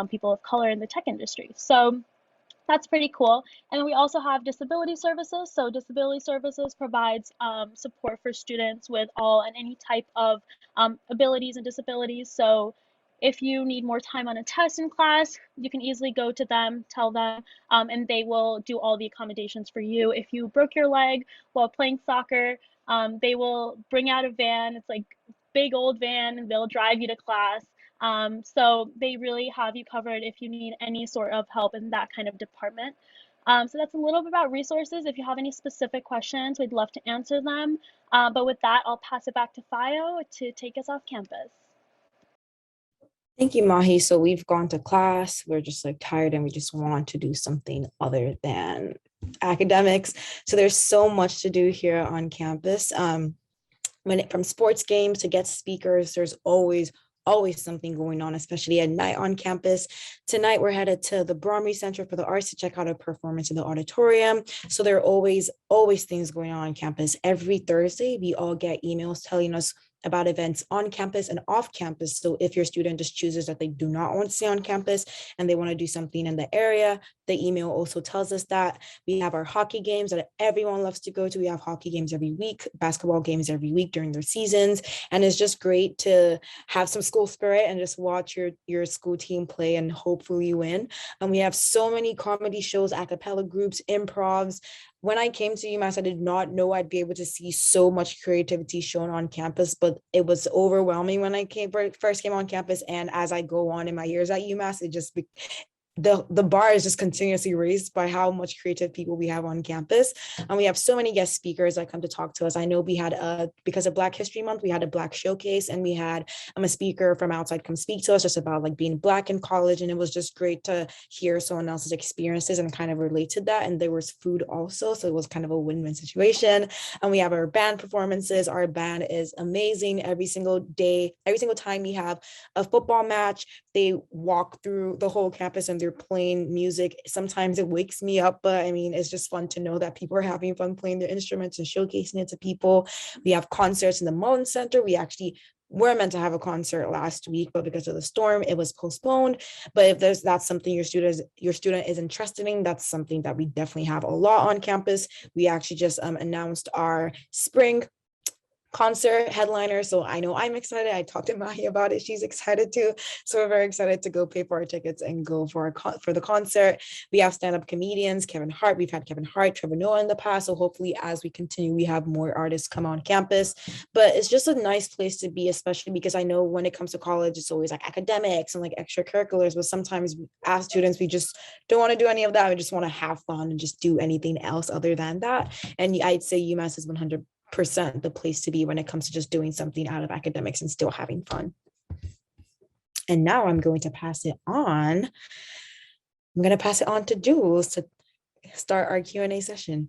D: people of color in the tech industry. So that's pretty cool. And then we also have disability services. So disability services provides support for students with all and any type of abilities and disabilities. So if you need more time on a test in class, you can easily go to them, tell them, and they will do all the accommodations for you. If you broke your leg while playing soccer, they will bring out a van. It's like big old van, and they'll drive you to class. So they really have you covered if you need any sort of help in that kind of department. So that's a little bit about resources. If you have any specific questions, we'd love to answer them. But with that, I'll pass it back to Fio to take us off campus.
C: Thank you, Mahi. So we've gone to class. We're just like tired and we just want to do something other than academics. So there's so much to do here on campus. From sports games to guest speakers, there's always something going on, especially at night on campus. Tonight, we're headed to the Bromley Center for the Arts to check out a performance in the auditorium. So there are always things going on campus. Every Thursday, we all get emails telling us about events on campus and off campus. So if your student just chooses that they do not want to stay on campus and they want to do something in the area, the email also tells us that. We have our hockey games that everyone loves to go to. We have hockey games every week, basketball games every week during their seasons. And it's just great to have some school spirit and just watch your school team play and hopefully win. And we have so many comedy shows, a cappella groups, improvs. when I came to UMass, I did not know I'd be able to see so much creativity shown on campus, but it was overwhelming when I first came on campus. And as I go on in my years at UMass, the bar is just continuously raised by how much creative people we have on campus. And we have so many guest speakers that come to talk to us. I know we had because of Black History Month, we had a Black showcase, and we had a speaker from outside come speak to us just about like being Black in college. And it was just great to hear someone else's experiences and kind of relate to that. And there was food also, so it was kind of a win-win situation. And we have our band performances. Our band is amazing every single day. Every single time we have a football match, they walk through the whole campus and they're playing music. Sometimes it wakes me up, but I mean, it's just fun to know that people are having fun playing their instruments and showcasing it to people. We have concerts in the Mullen Center. We actually were meant to have a concert last week, but because of the storm, it was postponed. But if that's something your student is interested in, that's something that we definitely have a lot on campus. We actually just announced our spring concert headliner. So I know I'm excited. I talked to Mahi about it. She's excited too. So we're very excited to go pay for our tickets and go for the concert. We have stand-up comedians, Kevin Hart. We've had Kevin Hart, Trevor Noah in the past. So hopefully as we continue, we have more artists come on campus. But it's just a nice place to be, especially because I know when it comes to college, it's always like academics and like extracurriculars. But sometimes as students, we just don't want to do any of that. We just want to have fun and just do anything else other than that. And I'd say UMass is 100% the place to be when it comes to just doing something out of academics and still having fun. And now I'm going to pass it on. I'm going to pass it on to Jules to start our Q&A session.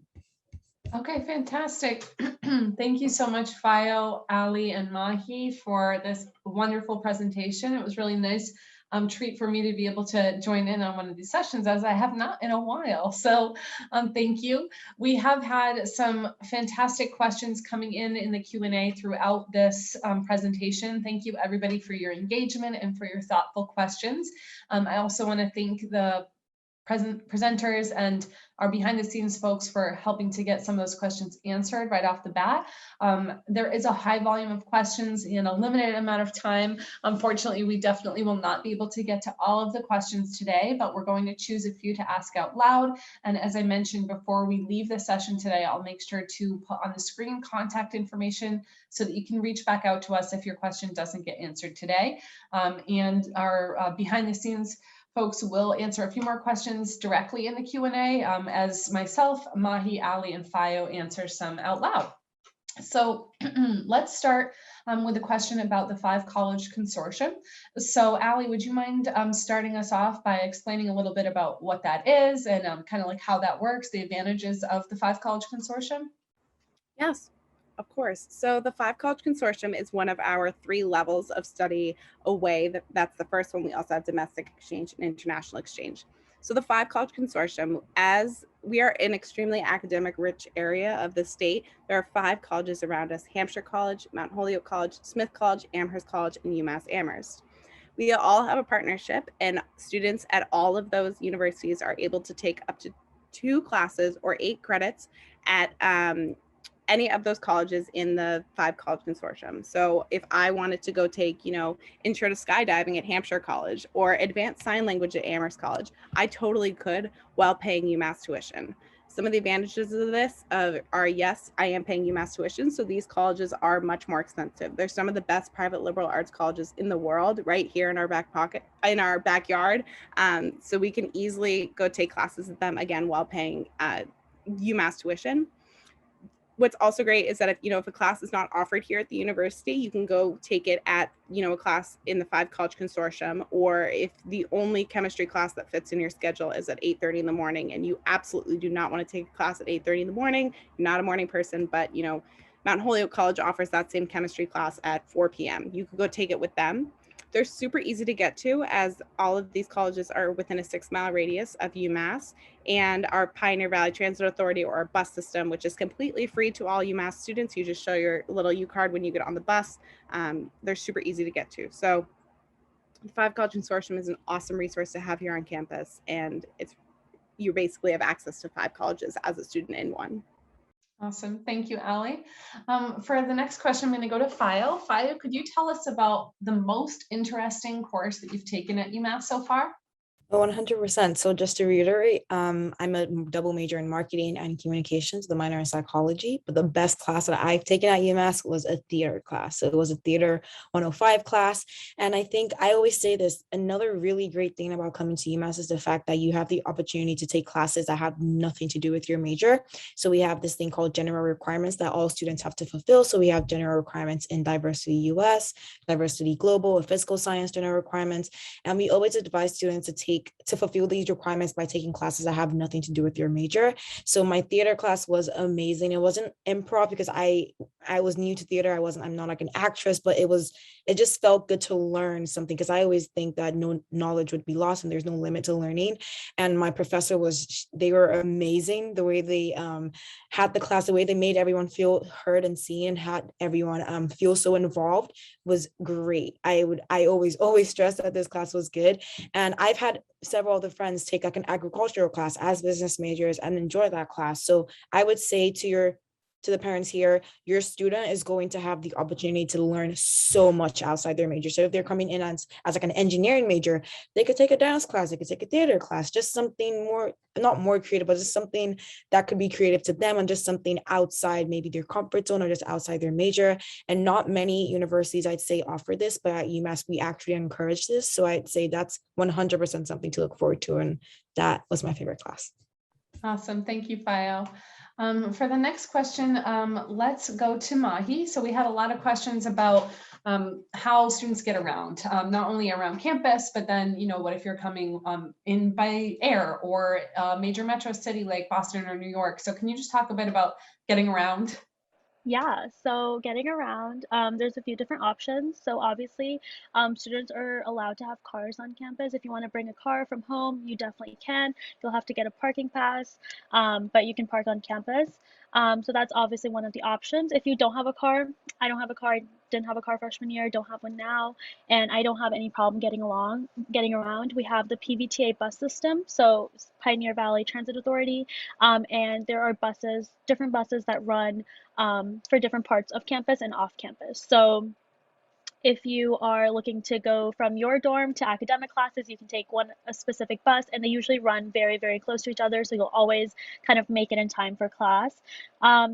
A: Okay, fantastic. Thank you so much, Fayo, Ali, and Mahi for this wonderful presentation. It was really nice treat for me to be able to join in on one of these sessions, as I have not in a while. So thank you. We have had some fantastic questions coming in the Q&A throughout this presentation. Thank you everybody for your engagement and for your thoughtful questions. I also want to thank the presenters and our behind the scenes folks for helping to get some of those questions answered right off the bat. There is a high volume of questions in a limited amount of time. Unfortunately, we definitely will not be able to get to all of the questions today, but we're going to choose a few to ask out loud. And as I mentioned before we leave the session today, I'll make sure to put on the screen contact information so that you can reach back out to us if your question doesn't get answered today. And our behind the scenes folks will answer a few more questions directly in the Q&A as myself, Mahi, Ali, and Fayo answer some out loud. So let's start with a question about the 5 College Consortium. So Ali, would you mind starting us off by explaining a little bit about what that is and kind of like how that works, the advantages of the 5 College Consortium?
B: Yes, of course. So the 5 College Consortium is one of our 3 levels of study away. That's the first one. We also have domestic exchange and international exchange. So the 5 College Consortium, as we are in extremely academic rich area of the state, there are 5 colleges around us: Hampshire College, Mount Holyoke College, Smith College, Amherst College, and UMass Amherst. We all have a partnership, and students at all of those universities are able to take up to 2 classes or 8 credits at any of those colleges in the 5 College Consortium. So if I wanted to go take, intro to skydiving at Hampshire College or advanced sign language at Amherst College, I totally could while paying UMass tuition. Some of the advantages of this are, yes, I am paying UMass tuition, so these colleges are much more expensive. They're some of the best private liberal arts colleges in the world right here in our backyard. So we can easily go take classes at them, again, while paying UMass tuition. What's also great is that if a class is not offered here at the university, you can go take it at, a class in the 5 College Consortium, or if the only chemistry class that fits in your schedule is at 8:30 in the morning and you absolutely do not want to take a class at 8:30 in the morning, you're not a morning person, but Mount Holyoke College offers that same chemistry class at 4 p.m. You could go take it with them. They're super easy to get to, as all of these colleges are within a 6-mile radius of UMass, and our Pioneer Valley Transit Authority, or our bus system, which is completely free to all UMass students. You just show your little U card when you get on the bus. They're super easy to get to. So the 5 College Consortium is an awesome resource to have here on campus, and you basically have access to 5 colleges as a student in one.
A: Awesome. Thank you, Ali. For the next question, I'm going to go to Fayo. Fayo, could you tell us about the most interesting course that you've taken at UMass so far?
C: Oh, 100%. So just to reiterate, I'm a double major in marketing and communications, the minor in psychology. But the best class that I've taken at UMass was a theater class. So it was a theater 105 class. And I think I always say this, another really great thing about coming to UMass is the fact that you have the opportunity to take classes that have nothing to do with your major. So we have this thing called general requirements that all students have to fulfill. So we have general requirements in diversity US, diversity global, and physical science general requirements. And we always advise students to fulfill these requirements by taking classes that have nothing to do with your major. So my theater class was amazing. It wasn't improv because I was new to theater. I'm not like an actress, but it just felt good to learn something because I always think that no knowledge would be lost and there's no limit to learning. And my professor they were amazing. The way they had the class, the way they made everyone feel heard and seen and had everyone feel so involved was great. I always stress that this class was good. And I've had several other friends take like an agricultural class as business majors and enjoy that class. So I would say to the parents here, your student is going to have the opportunity to learn so much outside their major. So if they're coming in as like an engineering major, they could take a dance class, they could take a theater class, just something more, not more creative, but just something that could be creative to them and just something outside maybe their comfort zone or just outside their major. And not many universities, I'd say, offer this, but at UMass, we actually encourage this. So I'd say that's 100% something to look forward to. And that was my favorite class.
A: Awesome. Thank you, Fayo. For the next question, let's go to Mahi. So we had a lot of questions about how students get around, not only around campus, but then, what if you're coming in by air or a major metro city like Boston or New York? So can you just talk a bit about getting around?
D: Yeah, so getting around, there's a few different options. So obviously, students are allowed to have cars on campus. If you want to bring a car from home, you definitely can. You'll have to get a parking pass, but you can park on campus. So that's obviously one of the options. If you don't have a car, I don't have a car. I didn't have a car freshman year, don't have one now, and I don't have any problem getting around. We have the PVTA bus system, so Pioneer Valley Transit Authority, and there are different buses that run for different parts of campus and off campus. So if you are looking to go from your dorm to academic classes, you can take a specific bus, and they usually run very, very close to each other, so you'll always kind of make it in time for class.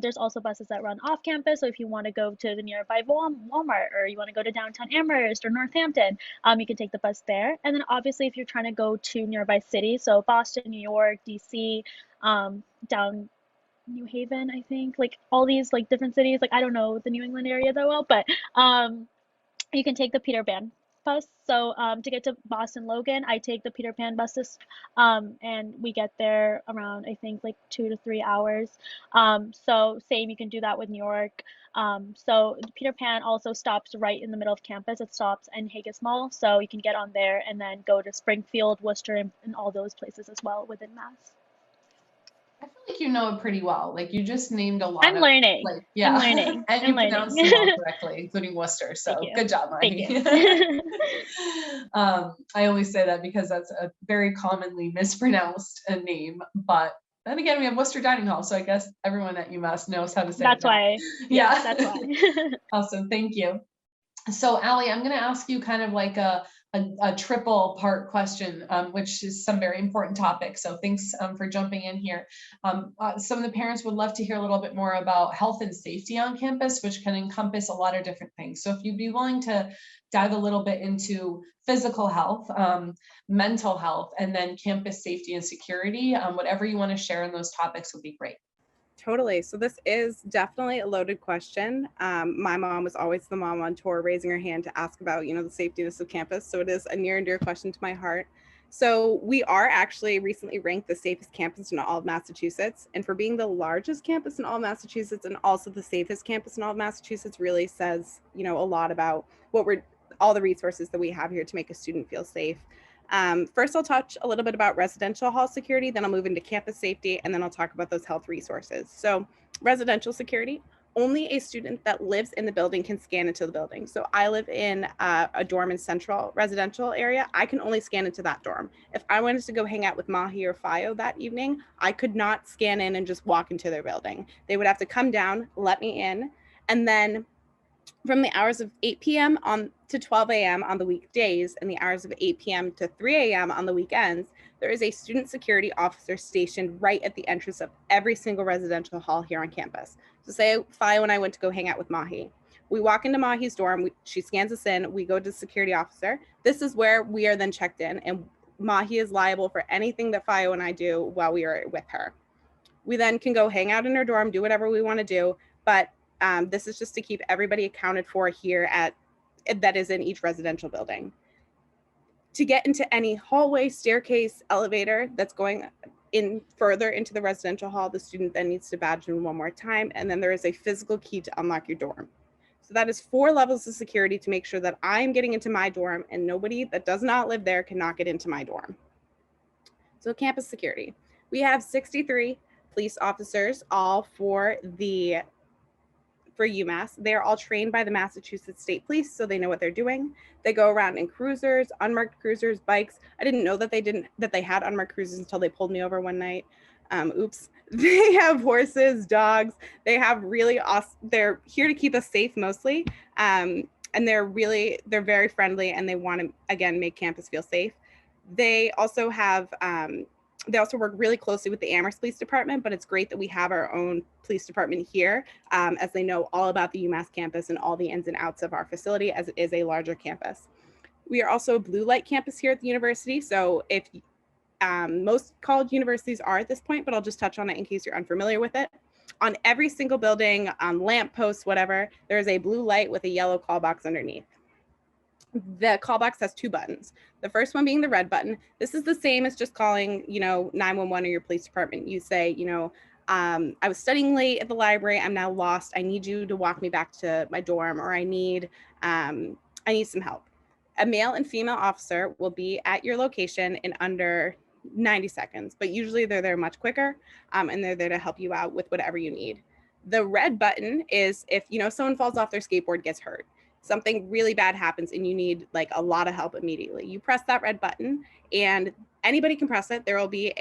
D: There's also buses that run off campus, so if you want to go to the nearby Walmart or you want to go to downtown Amherst or Northampton, you can take the bus there. And then obviously if you're trying to go to nearby cities, so Boston, New York, DC, down New Haven, I think, like all these like different cities. Like I don't know the New England area that well, but you can take the Peter Pan bus. So to get to Boston Logan, I take the Peter Pan buses, and we get there around I think like 2 to 3 hours. So same, you can do that with New York. So Peter Pan also stops right in the middle of campus. It stops in Haggis Mall, so you can get on there and then go to Springfield, Worcester, and all those places as well within Mass.
A: I feel like you know it pretty well. Like you just named a lot
D: I'm
A: of
D: learning.
A: like, yeah.
D: I'm learning.
A: And
D: I'm
A: you
D: learning.
A: pronounced them all correctly, including Worcester.
D: Thank
A: So
D: you.
A: good job,
D: Thank
A: Mahi.
D: you.
A: I always say that because that's a very commonly mispronounced name. But then again, we have Worcester Dining Hall. So I guess everyone at UMass knows how to say
D: That's
A: it now.
D: why.
A: Yeah.
D: That's why.
A: Awesome. Thank you. So Allie, I'm going to ask you kind of like a triple part question, which is some very important topics. So thanks for jumping in here. Some of the parents would love to hear a little bit more about health and safety on campus, which can encompass a lot of different things. So if you'd be willing to dive a little bit into physical health, mental health, and then campus safety and security, whatever you want to share in those topics would be great.
B: Totally. So this is definitely a loaded question. My mom was always the mom on tour raising her hand to ask about, the safetyness of campus. So it is a near and dear question to my heart. So we are actually recently ranked the safest campus in all of Massachusetts. And for being the largest campus in all of Massachusetts and also the safest campus in all of Massachusetts really says, a lot about all the resources that we have here to make a student feel safe. First, I'll touch a little bit about residential hall security, then I'll move into campus safety, and then I'll talk about those health resources. So residential security, only a student that lives in the building can scan into the building. So I live in a dorm in central residential area. I can only scan into that dorm. If I wanted to go hang out with Mahi or Fayo that evening, I could not scan in and just walk into their building. They would have to come down, let me in, and then From the hours of 8 p.m. to 12 a.m. on the weekdays and the hours of 8 p.m. to 3 a.m. on the weekends, there is a student security officer stationed right at the entrance of every single residential hall here on campus. So say Fayo and I went to go hang out with Mahi. We walk into Mahi's dorm, she scans us in, we go to the security officer. This is where we are then checked in, and Mahi is liable for anything that Fayo and I do while we are with her. We then can go hang out in her dorm, do whatever we want to do, but this is just to keep everybody accounted for here that is in each residential building. To get into any hallway, staircase, elevator that's going in further into the residential hall, the student then needs to badge in one more time, and then there is a physical key to unlock your dorm. So that is 4 levels of security to make sure that I'm getting into my dorm and nobody that does not live there cannot get into my dorm. So campus security. We have 63 police officers, all for UMass. They are all trained by the Massachusetts State Police, so they know what they're doing. They go around in cruisers, unmarked cruisers, bikes. I didn't know that they had unmarked cruisers until they pulled me over one night. Oops. They have horses, dogs. They have really awesome. They're here to keep us safe mostly, and they're very friendly, and they want to again make campus feel safe. They also have. They also work really closely with the Amherst Police Department, but it's great that we have our own police department here, as they know all about the UMass campus and all the ins and outs of our facility, as it is a larger campus. We are also a blue light campus here at the university. So if most college universities are at this point, but I'll just touch on it in case you're unfamiliar with it. On every single building, lamp posts, whatever, there is a blue light with a yellow call box underneath. The call box has 2 buttons. The first one being the red button. This is the same as just calling, 911 or your police department. You say, I was studying late at the library. I'm now lost. I need you to walk me back to my dorm, or I need some help. A male and female officer will be at your location in under 90 seconds, but usually they're there much quicker, and they're there to help you out with whatever you need. The red button is if, someone falls off their skateboard, gets hurt. Something really bad happens and you need like a lot of help immediately. You press that red button and anybody can press it. There will be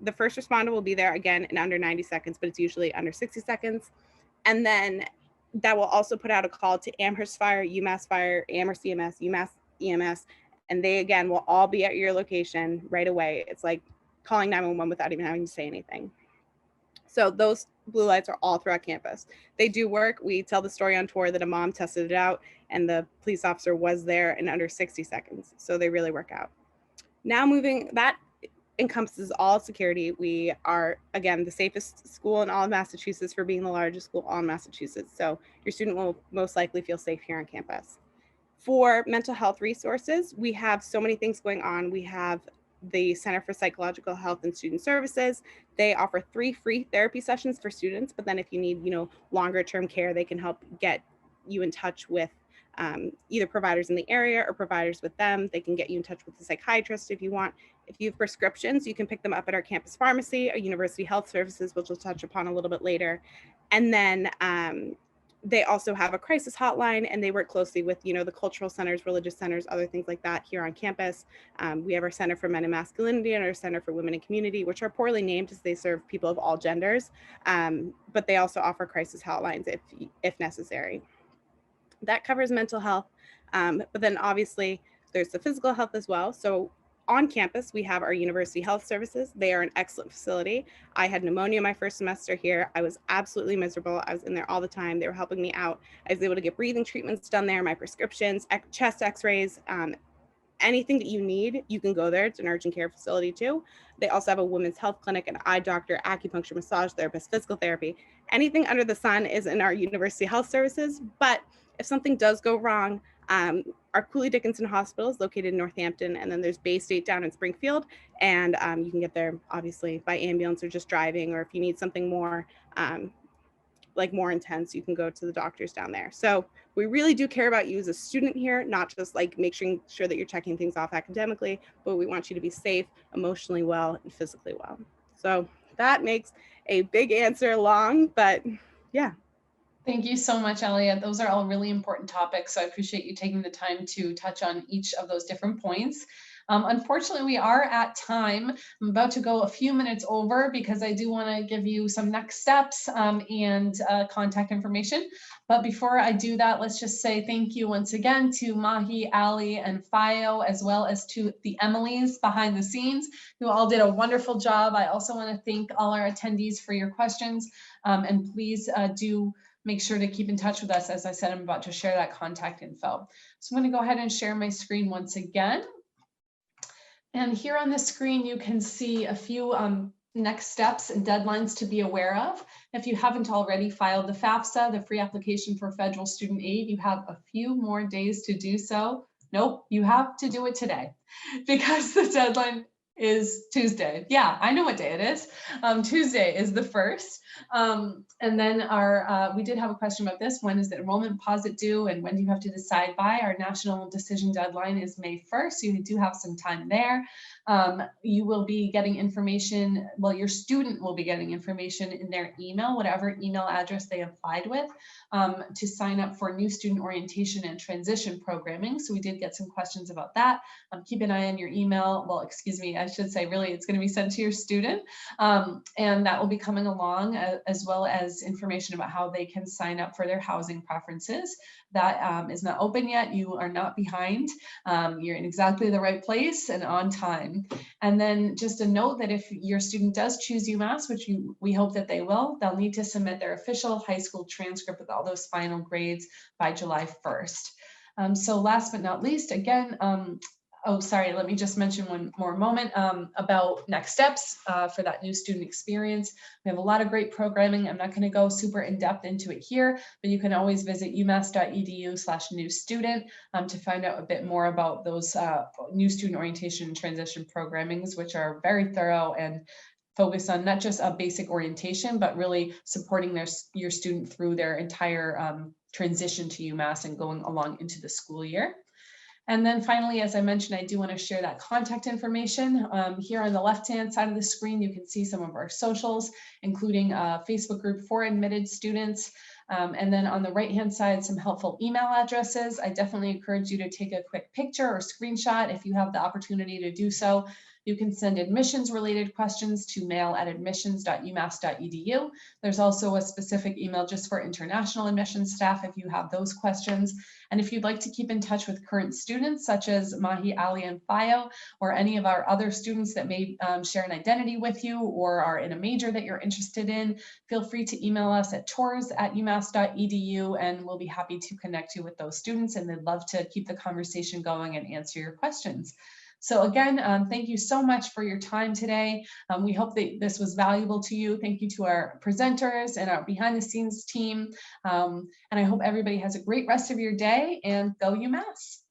B: the first responder will be there again in under 90 seconds, but it's usually under 60 seconds. And then that will also put out a call to Amherst Fire, UMass Fire, Amherst EMS, UMass EMS, and they again will all be at your location right away. It's like calling 911 without even having to say anything. So those blue lights are all throughout campus. They do work. We tell the story on tour that a mom tested it out and the police officer was there in under 60 seconds. So they really work out. Now that encompasses all security. We are, again, the safest school in all of Massachusetts for being the largest school in Massachusetts. So your student will most likely feel safe here on campus. For mental health resources, we have so many things going on. We have the Center for Psychological Health and Student Services. They offer 3 free therapy sessions for students, but then if you need, longer term care, they can help get you in touch with either providers in the area or providers with them. They can get you in touch with the psychiatrist if you want. If you have prescriptions, you can pick them up at our campus pharmacy or University Health Services, which we'll touch upon a little bit later. And then they also have a crisis hotline, and they work closely with, the cultural centers, religious centers, other things like that here on campus. We have our Center for Men and Masculinity and our Center for Women and Community, which are poorly named as they serve people of all genders, but they also offer crisis hotlines if necessary. That covers mental health, but then obviously there's the physical health as well. So on campus, we have our University Health Services. They are an excellent facility. I had pneumonia my first semester here. I was absolutely miserable. I was in there all the time. They were helping me out. I was able to get breathing treatments done there, my prescriptions, chest x-rays, anything that you need, you can go there. It's an urgent care facility too. They also have a women's health clinic, an eye doctor, acupuncture, massage therapist, physical therapy. Anything under the sun is in our University Health Services. But if something does go wrong, our Cooley Dickinson Hospital is located in Northampton, and then there's Bay State down in Springfield, and you can get there obviously by ambulance or just driving, or if you need something more more intense, you can go to the doctors down there. So we really do care about you as a student here, not just like making sure that you're checking things off academically, but we want you to be safe, emotionally well, and physically well. So that makes a big answer long, but yeah,
A: Thank you so much, Elliot. Those are all really important topics. So I appreciate you taking the time to touch on each of those different points. Unfortunately, we are at time. I'm about to go a few minutes over because I do want to give you some next steps and contact information. But before I do that, let's just say thank you once again to Mahi, Ali, and Fayo, as well as to the Emilys behind the scenes, who all did a wonderful job. I also want to thank all our attendees for your questions. And please do make sure to keep in touch with us. As I said, I'm about to share that contact info. So I'm going to go ahead and share my screen once again. And here on the screen, you can see a few next steps and deadlines to be aware of. If you haven't already filed the FAFSA, the free application for federal student aid, you have a few more days to do so. Nope, you have to do it today because the deadline is Tuesday. Yeah, I know what day it is. Tuesday is the 1st. And then we did have a question about this. When is the enrollment deposit due and when do you have to decide by? Our national decision deadline is May 1st. So you do have some time there. You will be getting information, well, your student will be getting information in their email, whatever email address they applied with, to sign up for new student orientation and transition programming. So we did get some questions about that. Keep an eye on your email. Well, excuse me, I should say really it's going to be sent to your student. And that will be coming along, as well as information about how they can sign up for their housing preferences. That is not open yet. You are not behind. You're in exactly the right place and on time. And then just a note that if your student does choose UMass, which we hope that they will, they'll need to submit their official high school transcript with all those final grades by July 1st. So last but not least, again, oh, sorry, let me just mention one more moment about next steps for that new student experience. We have a lot of great programming. I'm not going to go super in depth into it here, but you can always visit umass.edu/new student to find out a bit more about those new student orientation and transition programmings, which are very thorough and focus on not just a basic orientation, but really supporting your student through their entire transition to UMass and going along into the school year. And then finally, as I mentioned, I do want to share that contact information. Here on the left-hand side of the screen, you can see some of our socials, including a Facebook group for admitted students. And then on the right-hand side, some helpful email addresses. I definitely encourage you to take a quick picture or screenshot if you have the opportunity to do so. You can send admissions-related questions to mail@admissions.umass.edu. There's also a specific email just for international admissions staff if you have those questions. And if you'd like to keep in touch with current students, such as Mahi, Ali, and Fayo, or any of our other students that may share an identity with you or are in a major that you're interested in, feel free to email us at tours@umass.edu, and we'll be happy to connect you with those students, and they'd love to keep the conversation going and answer your questions. So again, thank you so much for your time today. We hope that this was valuable to you. Thank you to our presenters and our behind the scenes team. And I hope everybody has a great rest of your day, and go UMass.